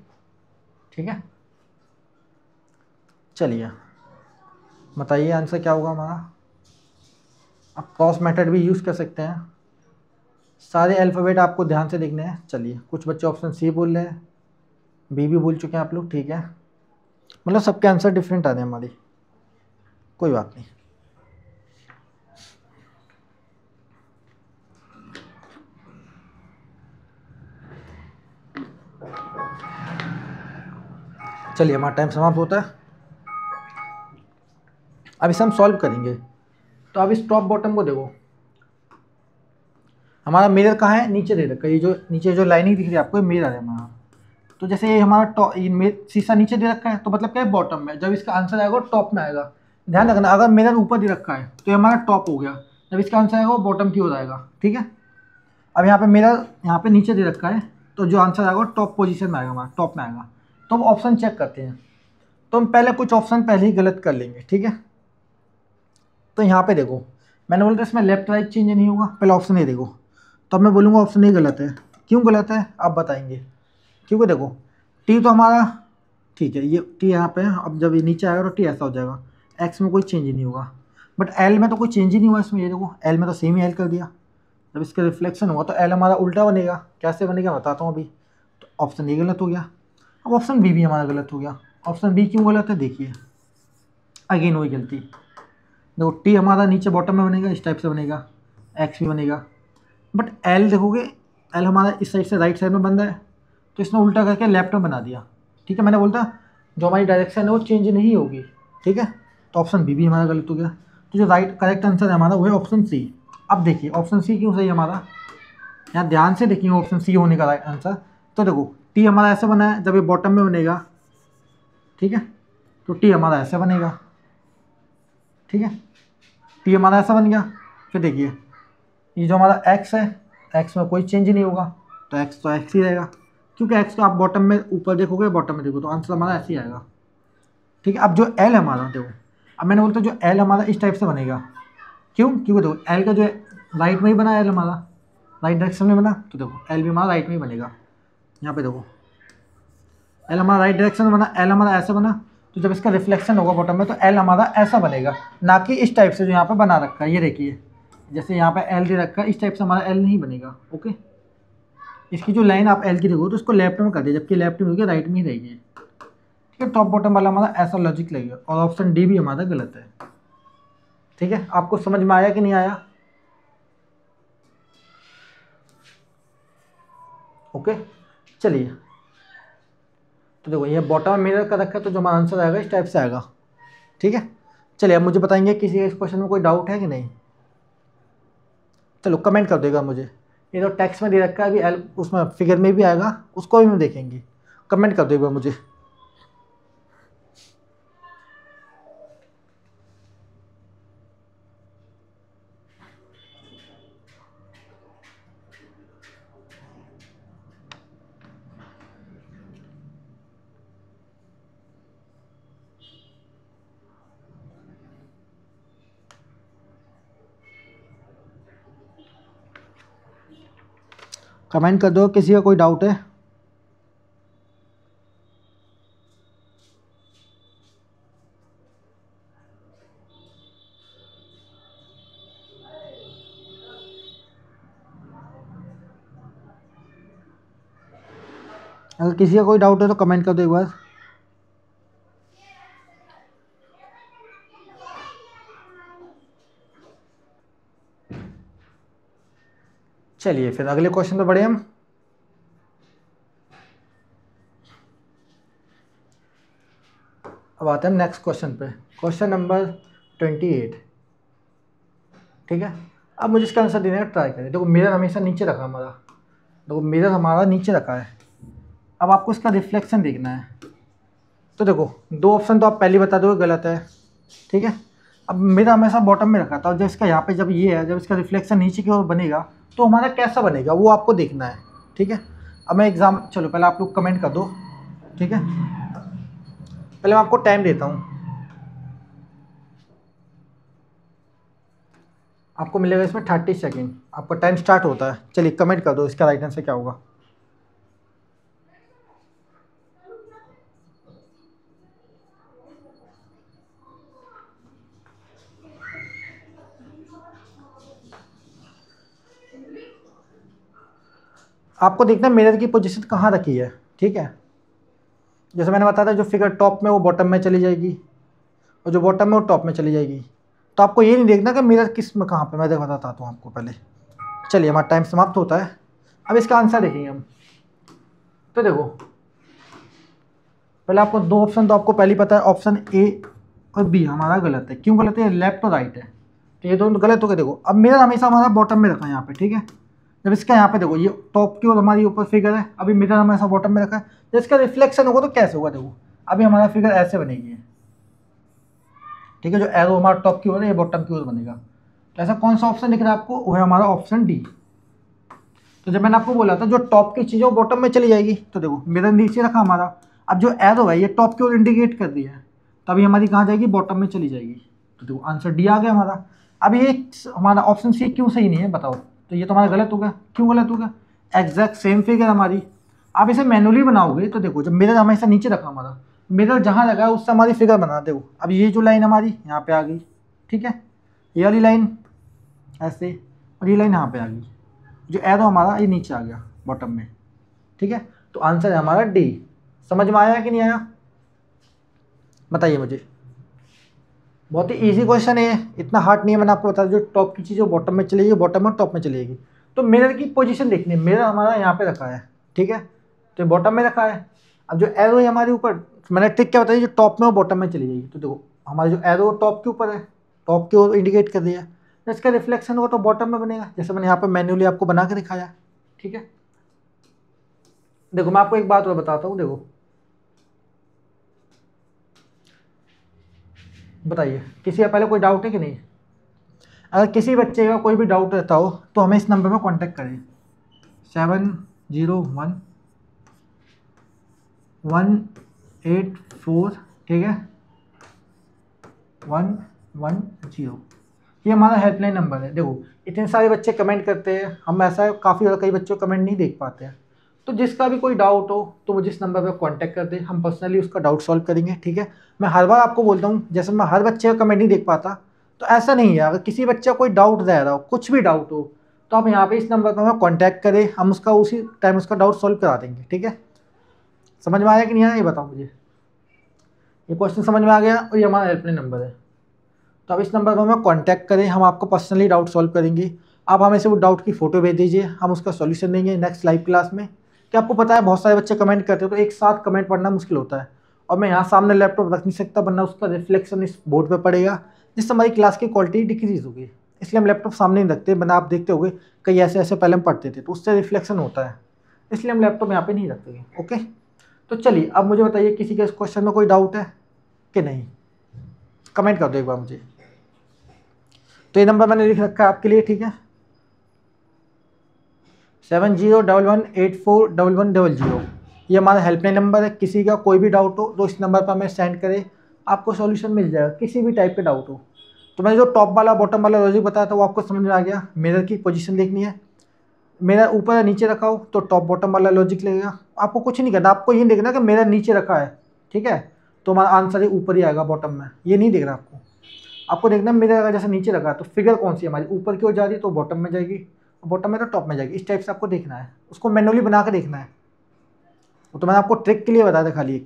ठीक है। चलिए बताइए आंसर क्या होगा हमारा। आप क्रॉस मेथड भी यूज़ कर सकते हैं। सारे अल्फ़ाबेट आपको ध्यान से देखने हैं। चलिए कुछ बच्चे ऑप्शन सी बोल रहे हैं, बी भी बोल चुके हैं आप लोग, ठीक है। मतलब सबके आंसर डिफरेंट आ रहे हैं हमारी, कोई बात नहीं। चलिए हमारा टाइम समाप्त होता है। अब इसे हम सॉल्व करेंगे। तो अब इस टॉप बॉटम को देखो, हमारा मिरर कहाँ है, नीचे दे रखा है। ये जो नीचे जो लाइनिंग दिख रही है आपको, ये मिरर है हमारा। तो जैसे ये हमारा शीशा नीचे दे रखा है, तो मतलब क्या है, बॉटम में। जब इसका आंसर आएगा वो टॉप में आएगा। ध्यान रखना, अगर मिरर ऊपर दे रखा है तो ये हमारा टॉप हो गया, जब इसका आंसर आएगा वो बॉटम की ओर आएगा, ठीक है। अब यहाँ पे मिरर यहाँ पे नीचे दे रखा है, तो जो आंसर आएगा वो टॉप पोजीशन में आएगा, हमारा टॉप में आएगा। तो हम ऑप्शन चेक करते हैं। तो हम पहले कुछ ऑप्शन पहले ही गलत कर लेंगे, ठीक है। तो यहाँ पे देखो, मैंने बोला था इसमें लेफ्ट राइट चेंज नहीं होगा, पहले ऑप्शन ए देखो। तो अब मैं बोलूँगा ऑप्शन ए गलत है। क्यों गलत है आप बताएंगे, क्योंकि देखो टी तो हमारा ठीक है, ये टी यहाँ पे है। अब जब ये नीचे आएगा तो टी ऐसा हो जाएगा, एक्स में कोई चेंज नहीं होगा। बट एल में तो कोई चेंज ही नहीं हुआ इसमें, ये देखो एल में तो सेम ही एल कर दिया। जब इसका रिफ्लेक्शन हुआ तो एल हमारा उल्टा बनेगा, कैसे बनेगा बताता हूँ अभी। तो ऑप्शन ए गलत हो गया। अब ऑप्शन बी भी हमारा गलत हो गया। ऑप्शन बी क्यों गलत है देखिए, अगेन वही गलती। देखो टी हमारा नीचे बॉटम में बनेगा, इस टाइप से बनेगा, एक्स भी बनेगा, बट एल देखोगे एल हमारा इस साइड से राइट साइड में बन रहा है, तो इसने उल्टा करके लेफ्ट में बना दिया। ठीक है, मैंने बोलता जो हमारी डायरेक्शन है वो चेंज नहीं होगी। ठीक है, तो ऑप्शन बी भी हमारा गलत हो गया। तो जो राइट करेक्ट आंसर है हमारा वो है ऑप्शन सी। अब देखिए ऑप्शन सी क्यों सही है हमारा, यहाँ ध्यान से देखिए ऑप्शन सी होने का राइट आंसर। तो देखो टी हमारा ऐसे बना है, जब ये बॉटम में बनेगा, ठीक है, तो टी हमारा ऐसे बनेगा। ठीक है, टी हमारा ऐसा बन गया। फिर देखिए ये जो हमारा एक्स है, एक्स में कोई चेंज नहीं होगा, तो एक्स ही रहेगा, क्योंकि एक्स को आप बॉटम में ऊपर देखोगे बॉटम में देखो तो आंसर हमारा ऐसे ही आएगा। ठीक है, अब जो एल हमारा देखो, अब मैंने बोलता जो एल हमारा इस टाइप से बनेगा, क्यों, क्योंकि देखो एल का जो राइट में ही बना, एल हमारा राइट डायरेक्शन में बना, तो देखो एल भी हमारा राइट में ही बनेगा। यहाँ पे देखो एल हमारा राइट डायरेक्शन में बना, एल हमारा ऐसे बना, तो जब इसका रिफ्लेक्शन होगा बॉटम में तो एल हमारा ऐसा बनेगा, ना कि इस टाइप से जो यहाँ पे बना रखा है। ये देखिए जैसे यहाँ पे एल दे रखा है, इस टाइप से हमारा एल नहीं बनेगा। ओके, इसकी जो लाइन आप एल की देखो तो इसको लेफ्ट में कर दिया, जबकि लेफ्ट में होगी राइट में ही रहेगी। ठीक है, टॉप बॉटम वाला हमारा ऐसा लॉजिक लगेगा, और ऑप्शन डी भी हमारा गलत है। ठीक है, आपको समझ में आया कि नहीं आया? ओके, चलिए, तो देखो ये बॉटम में मिरर का रखा है, तो जो हमारा आंसर आएगा इस टाइप से आएगा। ठीक है, चलिए अब मुझे बताएंगे किसी इस क्वेश्चन में कोई डाउट है कि नहीं। चलो कमेंट कर देगा मुझे। ये तो टेक्स्ट में दे रखा है, अभी एल उसमें फिगर में भी आएगा, उसको भी हम देखेंगे। कमेंट कर देगा मुझे। कमेंट कर दो किसी का कोई डाउट है। अगर किसी का कोई डाउट है तो कमेंट कर दो एक बार। चलिए फिर अगले क्वेश्चन पे बढ़े हम। अब आते हैं नेक्स्ट क्वेश्चन पे, क्वेश्चन नंबर 28। ठीक है, अब मुझे इसका आंसर देने का ट्राई करें। देखो मिरर हमेशा नीचे रखा हमारा, देखो मिरर हमारा नीचे रखा है। अब आपको इसका रिफ्लेक्शन देखना है, तो देखो दो ऑप्शन तो आप पहले बता दोगे गलत है। ठीक है, अब मिरर हमेशा बॉटम में रखा था, और जब इसका यहाँ पे जब ये है, जब इसका रिफ्लेक्शन नीचे की ओर बनेगा तो हमारा कैसा बनेगा वो आपको देखना है। ठीक है, अब मैं चलो पहले आप लोग कमेंट कर दो। ठीक है, पहले मैं आपको टाइम देता हूँ, आपको मिलेगा इसमें 30 सेकेंड, आपका टाइम स्टार्ट होता है। चलिए कमेंट कर दो इसका राइट आंसर क्या होगा। आपको देखना है मिरर की पोजीशन कहाँ रखी है। ठीक है, जैसे मैंने बताया था जो फिगर टॉप में वो बॉटम में चली जाएगी, और जो बॉटम में वो टॉप में चली जाएगी। तो आपको ये नहीं देखना कि मिरर किस में कहाँ पे, मैं बताता हूँ आपको पहले। चलिए हमारा टाइम समाप्त होता है, अब इसका आंसर देखेंगे हम। तो देखो पहले आपको दो ऑप्शन तो आपको पहले ही पता है, ऑप्शन ए और बी हमारा गलत है। क्यों गलत है? लेफ्ट और राइट है, तो ये दोनों गलत हो गए। देखो अब मिरर हमेशा हमारा बॉटम में रखा है यहाँ पे। ठीक है, जब इसका यहाँ पे देखो ये टॉप की ओर हमारी ऊपर फिगर है, अभी मिरर हमेशा बॉटम में रखा है, जब इसका रिफ्लेक्शन होगा तो कैसे होगा? देखो अभी हमारा फिगर ऐसे बनेगी। ठीक है, जो एरो हमारा टॉप की ओर है ये बॉटम की ओर बनेगा। तो ऐसा कौन सा ऑप्शन दिख रहा है आपको? वो है हमारा ऑप्शन डी। तो जब मैंने आपको बोला था जो टॉप की चीज़ है वो बॉटम में चली जाएगी, तो देखो मिरर नीचे रखा हमारा, अब जो एरो है ये टॉप की ओर इंडिकेट कर दिया है, तभी हमारी कहाँ जाएगी? बॉटम में चली जाएगी। तो देखो आंसर डी आ गया हमारा। अब ये हमारा ऑप्शन सी क्यों सही नहीं है बताओ? तो ये तो हमारा गलत हो गया। क्यों गलत हो गया? एग्जैक्ट सेम फिगर हमारी, आप इसे मैनुअली बनाओगे तो देखो जब मिरर हमेशा नीचे रखा हमारा, मिरर जहाँ लगा है उससे हमारी फिगर बना। देखो अब ये जो लाइन हमारी यहाँ पे आ गई। ठीक है, ये वाली लाइन ऐसे, और ये लाइन यहाँ पे आ गई, जो एरो हमारा ये नीचे आ गया बॉटम में, ठीक है। तो आंसर है हमारा डी। समझ में आया कि नहीं आया, बताइए मुझे। बहुत ही इजी क्वेश्चन है, इतना हार्ड नहीं है। मैंने आपको बताया जो टॉप की चीज़ वो बॉटम में चलेगी, बॉटम और टॉप में चलेगी। तो मिरर की पोजीशन देखनी है, मिरर हमारा यहाँ पे रखा है, ठीक है, तो बॉटम में रखा है। अब जो एरो है हमारे ऊपर, मैंने ट्रिक क्या बताई, जो टॉप में वो बॉटम में चली जाएगी। तो देखो हमारा जो एरो टॉप के ऊपर है, टॉप की ओर इंडिकेट कर दिया, तो इसका रिफ्लेक्शन होगा तो बॉटम में बनेगा, जैसे मैंने यहाँ पर मैन्युअली आपको बना के दिखाया, ठीक है। देखो मैं आपको एक बात और बताता हूँ, देखो बताइए किसी का पहले कोई डाउट है कि नहीं। अगर किसी बच्चे का कोई भी डाउट रहता हो तो हमें इस नंबर पर कांटेक्ट करें, 70184, ठीक है, 110। ये हमारा हेल्पलाइन नंबर है। देखो इतने सारे बच्चे कमेंट करते हैं, हम ऐसा काफ़ी ज़्यादा कई बच्चों कमेंट नहीं देख पाते हैं, तो जिसका भी कोई डाउट हो तो मुझे इस नंबर पर कांटेक्ट कर दे, हम पर्सनली उसका डाउट सॉल्व करेंगे, ठीक है। मैं हर बार आपको बोलता हूँ, जैसे मैं हर बच्चे का कमेंट नहीं देख पाता, तो ऐसा नहीं है। अगर किसी बच्चे का कोई डाउट रह रहा हो, कुछ भी डाउट हो, तो आप यहाँ पे इस नंबर पर हमें कॉन्टैक्ट करें, हम उसका उसी टाइम उसका डाउट सॉल्व करा देंगे, ठीक है। समझ में आया कि नहीं आया, ये बताओ मुझे। ये क्वेश्चन समझ में आ गया, और ये हमारा हेल्पलाइन नंबर है। तो आप इस नंबर पर हमें कांटेक्ट करें, हम आपको पर्सनली डाउट सॉल्व करेंगे। आप हमें से वो डाउट की फ़ोटो भेज दीजिए, हम उसका सॉल्यूशन देंगे नेक्स्ट लाइव क्लास में। कि आपको पता है बहुत सारे बच्चे कमेंट करते हो, तो एक साथ कमेंट पढ़ना मुश्किल होता है, और मैं यहाँ सामने लैपटॉप रख नहीं सकता, वरना उसका रिफ्लेक्शन इस बोर्ड पर पड़ेगा, जिससे हमारी क्लास की क्वालिटी डिक्रीज़ होगी। इसलिए हम लैपटॉप सामने नहीं रखते, वरना आप देखते होगे कई ऐसे ऐसे पहले हम पढ़ते थे तो उससे रिफ्लेक्शन होता है, इसलिए हम लैपटॉप यहाँ पर नहीं रखते। ओके, तो चलिए अब मुझे बताइए किसी के इस क्वेश्चन में कोई डाउट है कि नहीं, कमेंट कर दो एक बार मुझे। तो ये नंबर मैंने लिख रखा है आपके लिए, ठीक है, 7011841100। ये हमारा हेल्पलाइन नंबर है। किसी का कोई भी डाउट हो तो इस नंबर पर हमें सेंड करें, आपको सॉल्यूशन मिल जाएगा, किसी भी टाइप का डाउट हो। तो मैंने जो टॉप वाला बॉटम वाला लॉजिक बताया था वो आपको समझ में आ गया। मिरर की पोजीशन देखनी है, मेरा ऊपर नीचे रखा हो तो टॉप बॉटम वाला लॉजिक लगेगा। आपको कुछ नहीं करना, आपको ये देखना कि मेरा नीचे रखा है, ठीक है, तो हमारा आंसर ही ऊपर ही आएगा बॉटम में, ये नहीं देखना आपको। आपको देखना मेरे अगर जैसे नीचे रखा है तो फिगर कौन सी हमारी ऊपर की ओर जा रही है तो बॉटम में जाएगी, बॉटम में तो टॉप में जाएगी। इस टाइप से आपको देखना है, उसको मैनुअली बना के देखना है। तो मैंने आपको ट्रिक के लिए बताया था खाली एक,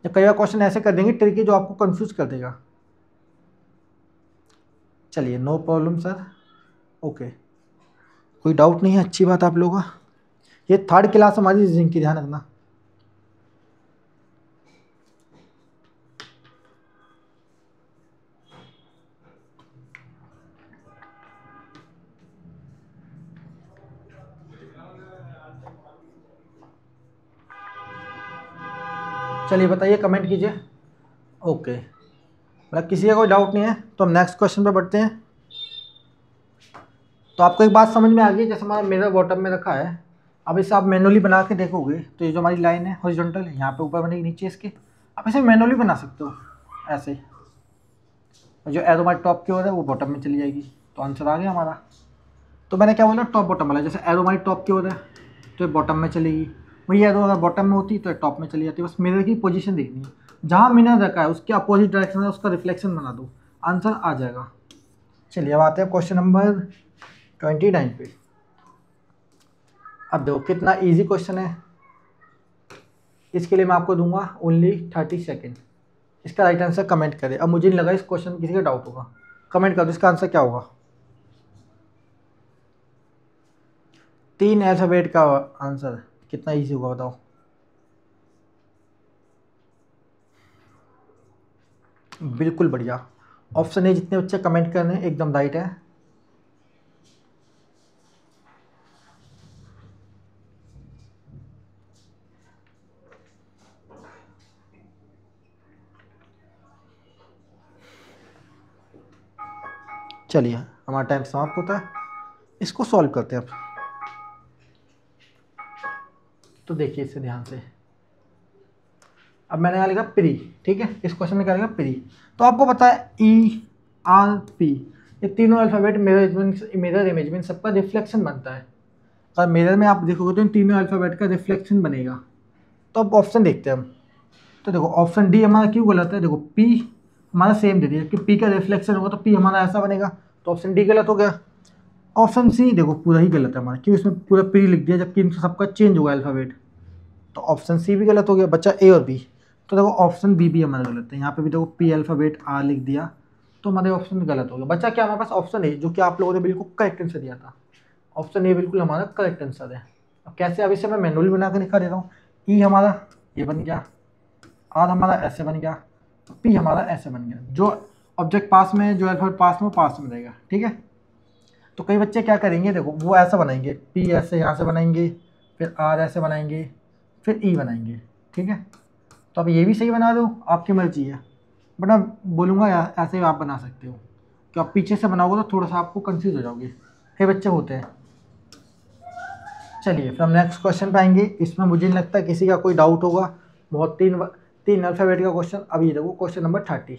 जब कई बार क्वेश्चन ऐसे कर देंगे ट्रिक जो आपको कंफ्यूज कर देगा। चलिए नो प्रॉब्लम सर, ओके, कोई डाउट नहीं है, अच्छी बात आप लोगों का। ये थर्ड क्लास हमारी जिनकी, ध्यान रखना। चलिए बताइए, कमेंट कीजिए। ओके, मतलब किसी का कोई डाउट नहीं है तो हम नेक्स्ट क्वेश्चन पे बढ़ते हैं। तो आपको एक बात समझ में आ गई, जैसे हमारा मिरर बॉटम में रखा है, अब इसे आप मैनुअली बना के देखोगे तो ये जो हमारी लाइन है हॉरिजॉन्टल है, यहाँ पे ऊपर बनेगी नीचे इसके, आप इसे मैनुअली बना सकते हो ऐसे। और जो एरो हमारी टॉप की ओर है वो बॉटम में चली जाएगी, तो आंसर आ गया हमारा। तो मैंने क्या बोला, टॉप बॉटम वाला, जैसे एरो हमारी टॉप की ओर है तो ये बॉटम में चलेगी, वही एरो अगर बॉटम में होती तो टॉप में चली जाती। बस मिरर की पोजीशन देखनी है, जहाँ मिरर रखा है उसके अपोजिट डायरेक्शन है उसका रिफ्लेक्शन बना दो, आंसर आ जाएगा। चलिए अब आते हैं क्वेश्चन नंबर 29 पे। अब देखो कितना इजी क्वेश्चन है, इसके लिए मैं आपको दूंगा ओनली 30 सेकेंड। इसका राइट आंसर कमेंट करें। अब मुझे नहीं लगा इस क्वेश्चन में किसी का डाउट होगा, कमेंट कर दो इसका आंसर क्या होगा। 3 अल्फ़ाबेट का आंसर, कितना इजी होगा बताओ। बिल्कुल बढ़िया, ऑप्शन ए जितने बच्चे कमेंट कर रहे हैं एकदम राइट है। चलिए हमारा टाइम समाप्त होता है, इसको सॉल्व करते हैं अब। तो देखिए इसे ध्यान से, अब मैंने यहाँ लिखा प्री, ठीक है, इस क्वेश्चन में क्या लिखा प्री। तो आपको पता है ERP, ये तीनों अल्फ़ाबेट मिरर इमेज में सबका रिफ्लेक्शन बनता है। और मिरर में आप देखोगे तो इन तीनों अल्फ़ाबेट का रिफ्लेक्शन बनेगा। तो अब ऑप्शन देखते हैं हम। तो देखो ऑप्शन डी हमारा क्यों गलत है, देखो P हमारा सेम दे दिया कि पी का रिफ्लेक्शन होगा तो पी हमारा ऐसा बनेगा, तो ऑप्शन डी गलत हो गया। ऑप्शन सी देखो पूरा ही गलत है हमारा, क्यों इसमें पूरा पी लिख दिया जबकि इनका सबका चेंज हुआ अल्फ़ाबेट, तो ऑप्शन सी भी गलत हो गया, बच्चा ए और बी। तो देखो ऑप्शन बी भी हमारा गलत है, यहाँ पे भी देखो पी अल्फ़ाबेट आर लिख दिया, तो हमारे ऑप्शन गलत हो गया। बच्चा क्या हमारे पास ऑप्शन ए, जो कि आप लोगों ने बिल्कुल करेक्ट आंसर दिया था, ऑप्शन ए बिल्कुल हमारा करेक्ट आंसर है। अब कैसे, अब इसे मैं मैनुअली बना कर दिखा देता हूँ। ई हमारा ये बन गया, आर हमारा ऐसे बन गया, पी हमारा ऐसे बन गया। जो ऑब्जेक्ट पास में है, जो अल्फ़ाबेट पास में, पास में रहेगा, ठीक है। तो कई बच्चे क्या करेंगे, देखो वो ऐसा बनाएंगे, पी ऐसे यहाँ से बनाएंगे, फिर आर ऐसे बनाएंगे, फिर ई बनाएंगे, ठीक है। तो अब ये भी सही बना दो, आपकी मर्जी है, बट मैं बोलूँगा ऐसे ही आप बना सकते हो, कि आप पीछे से बनाओगे तो थोड़ा सा आपको कंफ्यूज हो जाओगे, हे बच्चे होते हैं। चलिए फिर हम नेक्स्ट क्वेश्चन पे आएंगे। इसमें मुझे नहीं लगता किसी का कोई डाउट होगा, बहुत तीन अल्फ़ाबेट का क्वेश्चन। अब ये देखो क्वेश्चन नंबर 30।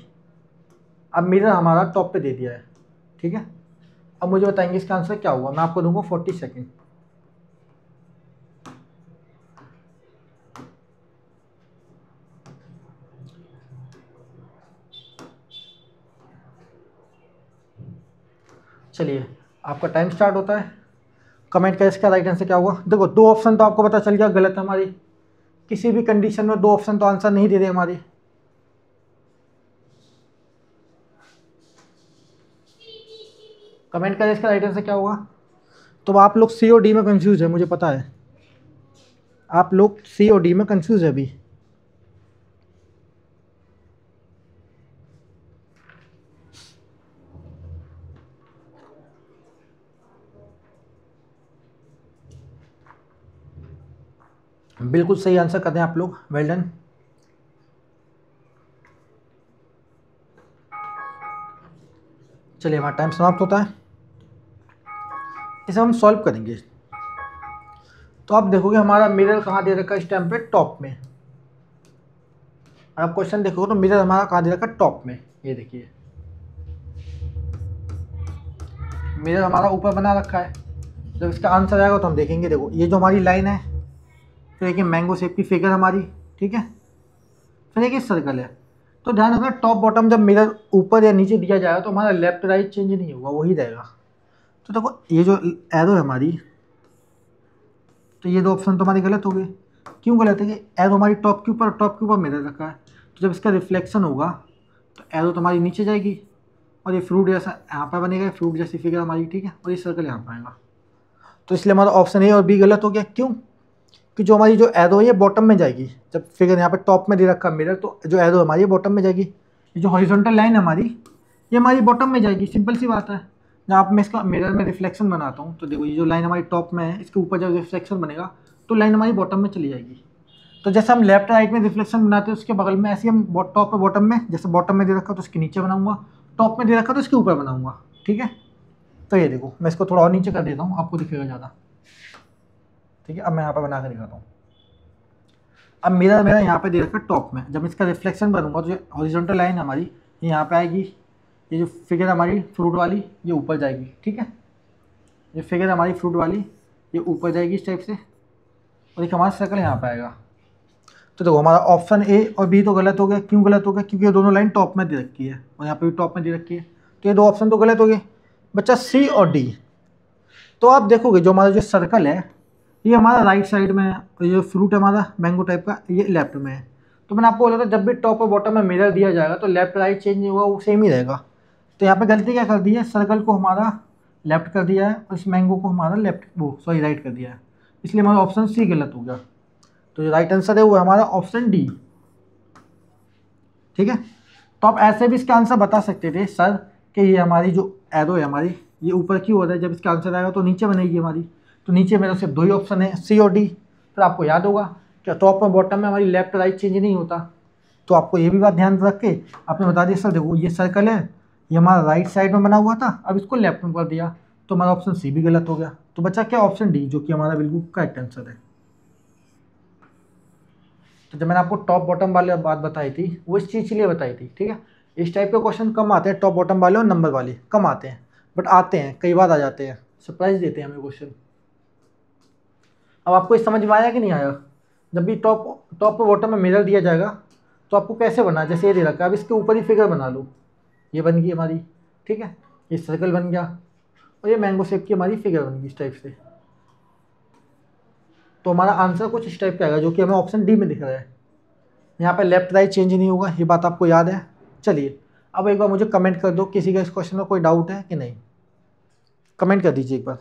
अब मिरर हमारा टॉप पे दे दिया है, ठीक है। अब मुझे बताएंगे इसका आंसर क्या होगा, मैं आपको दूंगा 40 सेकेंड। चलिए आपका टाइम स्टार्ट होता है, कमेंट करें इसका राइट आंसर क्या होगा। देखो दो ऑप्शन तो आपको पता चल गया गलत है हमारी, किसी भी कंडीशन में दो ऑप्शन तो आंसर नहीं दे रहे हमारे। कमेंट करें इसका राइट आंसर क्या होगा। तो आप लोग सी और डी में कंफ्यूज है, मुझे पता है आप लोग सी और डी में कंफ्यूज है अभी। बिल्कुल सही आंसर कर दें आप लोग, वेल डन। चलिए हमारा टाइम समाप्त होता है, इसे हम सॉल्व करेंगे। तो आप देखोगे हमारा मिरर कहाँ दे रखा है इस टाइम पे, टॉप में। आप क्वेश्चन देखोगे तो मिरर हमारा कहाँ दे रखा है, टॉप में। ये देखिए मिरर हमारा ऊपर बना रखा है। जब इसका आंसर आएगा तो हम देखेंगे, देखो ये जो हमारी लाइन है, फिर देखिए मैंगो शेप की फिगर हमारी, ठीक है, फिर देखिए सर्कल है। तो ध्यान रखना टॉप बॉटम जब मिरर ऊपर या नीचे दिया जाएगा तो हमारा लेफ्ट राइट चेंज नहीं होगा, वही रहेगा। तो देखो ये जो एरो है हमारी, तो ये दो ऑप्शन तो हमारी गलत हो गए। क्यों गलत है कि एरो हमारी टॉप के ऊपर मिरर रखा है, तो जब इसका रिफ्लेक्शन होगा तो एरो तो हमारी नीचे जाएगी, और ये फ्रूट जैसा यहाँ पर बनेगा, फ्रूट जैसी फिगर हमारी, ठीक है, और ये सर्कल यहाँ पर आएगा। तो इसलिए हमारा ऑप्शन ए और बी गलत हो गया। क्यों कि जो हमारी जो एरो है ये बॉटम में जाएगी, जब फिगर यहाँ पे टॉप में दे रखा मिरर तो जो एरो हमारी बॉटम में जाएगी। ये जो हॉरिजॉन्टल लाइन है हमारी, ये हमारी बॉटम में जाएगी, सिंपल सी बात है। जहाँ मैं इसका मिरर में रिफ्लेक्शन बनाता हूँ तो देखो ये जो लाइन हमारी टॉप में है, इसके ऊपर जब रिफ्लेक्शन बनेगा तो लाइन हमारी बॉटम में चली जाएगी। तो जैसे हम लेफ्ट राइट में रिफ्लेक्शन बनाते हैं उसके बगल में, ऐसे हम टॉप पे बॉटम में, जैसे बॉटम में दे रखा तो इसके नीचे बनाऊंगा, टॉप में दे रखा तो इसके ऊपर बनाऊंगा, ठीक है। तो ये देखो मैं इसको थोड़ा और नीचे कर देता हूँ, आपको दिखेगा ज़्यादा, ठीक है। अब मैं यहाँ पर बना कर दिखाता हूँ। अब मेरा यहाँ पे दे रखा है टॉप में, जब इसका रिफ्लेक्शन बनूंगा तो हॉरिजॉन्टल लाइन हमारी ये यहाँ पे आएगी, ये जो फिगर हमारी फ्रूट वाली ये ऊपर जाएगी, ठीक है। ये फिगर हमारी फ्रूट वाली ये ऊपर जाएगी इस टाइप से, और एक हमारा सर्कल यहाँ पे आएगा। तो देखो हमारा ऑप्शन ए और बी तो गलत हो गया। क्यों गलत हो गया, क्योंकि ये दोनों लाइन टॉप में दे रखी है और यहाँ पे भी टॉप में दे रखी है, तो ये दो ऑप्शन तो गलत हो गए। बच्चा सी और डी। तो आप देखोगे जो हमारा जो सर्कल है ये हमारा राइट साइड में है, और ये फ्रूट है हमारा मैंगो टाइप का ये लेफ्ट में है। तो मैंने आपको बोला था जब भी टॉप और बॉटम में मिरर दिया जाएगा तो लेफ्ट राइट चेंज नहीं होगा, वो सेम ही रहेगा। तो यहाँ पे गलती क्या कर दी है, सर्कल को हमारा लेफ्ट कर दिया है और इस मैंगो को हमारा राइट कर दिया है, इसलिए हमारा ऑप्शन सी गलत हो गया। तो जो राइट आंसर है वो हमारा ऑप्शन डी, ठीक है। तो आप ऐसे भी इसका आंसर बता सकते थे सर कि ये हमारी जो एरो है हमारी ये ऊपर क्यों हो रहा है, जब इसका आंसर आएगा तो नीचे बनेगी हमारी। तो नीचे मेरा सिर्फ दो ही ऑप्शन है, सी और डी। फिर आपको याद होगा कि टॉप और बॉटम में हमारी लेफ्ट राइट चेंज नहीं होता। तो आपको ये भी बात ध्यान रख के आपने बता दिया सर देखो ये सर्कल है, ये हमारा राइट साइड में बना हुआ था, अब इसको लेफ्ट में कर दिया, तो हमारा ऑप्शन सी भी गलत हो गया। तो बचा क्या, ऑप्शन डी, जो कि हमारा बिल्कुल करेक्ट आंसर है। तो जब मैंने आपको टॉप बॉटम वाले बात बताई थी वो इस चीज़ के लिए बताई थी, ठीक है। इस टाइप के क्वेश्चन कम आते हैं, टॉप बॉटम वाले और नंबर वाले कम आते हैं, बट आते हैं, कई बार आ जाते हैं, सरप्राइज देते हैं हमें क्वेश्चन। अब आपको इस समझ में आया कि नहीं आया, जब भी टॉप और बॉटम में मिरर दिया जाएगा तो आपको कैसे बना, जैसे ये दे रखा है, अब इसके ऊपर ही फिगर बना लो, ये बन गई हमारी, ठीक है, ये सर्कल बन गया और ये मैंगो शेप की हमारी फिगर बन गई इस टाइप से। तो हमारा आंसर कुछ इस टाइप का आएगा, जो कि हमें ऑप्शन डी में दिख रहा है। यहाँ पे लेफ्ट राइट चेंज नहीं होगा, ये बात आपको याद है। चलिए अब एक बार मुझे कमेंट कर दो, किसी का इस क्वेश्चन में कोई डाउट है कि नहीं, कमेंट कर दीजिए एक बार।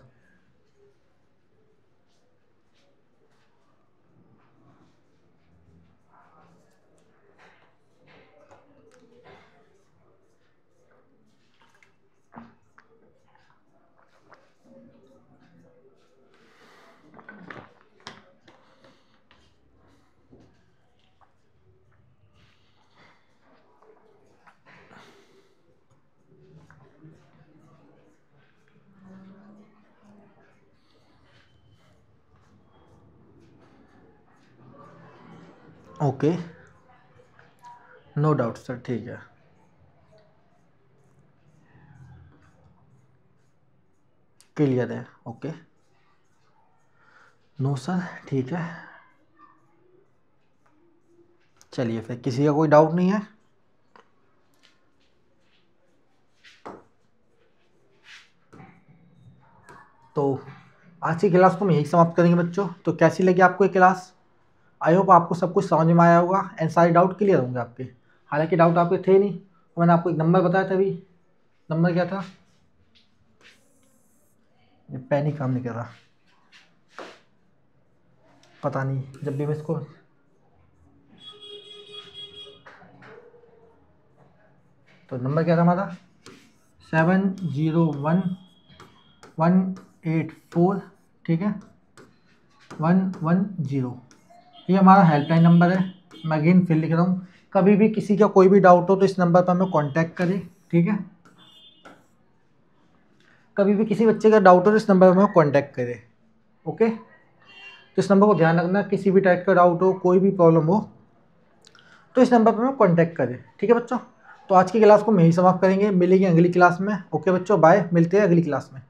ओके, नो डाउट सर, ठीक है। क्लियर है, ओके, नो सर, ठीक है। चलिए फिर किसी का कोई डाउट नहीं है? तो आज की क्लास को हम यही समाप्त करेंगे बच्चों। तो कैसी लगी आपको ये क्लास? आई होप आपको सब कुछ समझ में आया होगा एंड सारे डाउट क्लियर होंगे आपके। हालांकि डाउट आपके थे नहीं, मैंने आपको एक नंबर बताया था अभी। नंबर क्या था? ये पेन ही काम नहीं कर रहा, पता नहीं, जब भी मैं इसको तो नंबर क्या था हमारा? 701184, ठीक है, 110। ये हमारा हेल्पलाइन नंबर है। मैं अगेन फिर लिख रहा हूँ, कभी भी किसी का कोई भी डाउट हो तो इस नंबर पर हमें कांटेक्ट करें, ठीक है। कभी भी किसी बच्चे का डाउट हो तो इस नंबर पर हमें कांटेक्ट करें, ओके। तो इस नंबर को ध्यान रखना, किसी भी टाइप का डाउट हो, कोई भी प्रॉब्लम हो तो इस नंबर पर हमें कांटेक्ट करें, ठीक है बच्चों। तो आज की क्लास को हम यही समाप्त करेंगे, मिलेंगे अगली क्लास में। ओके बच्चों, बाय, मिलते हैं अगली क्लास में।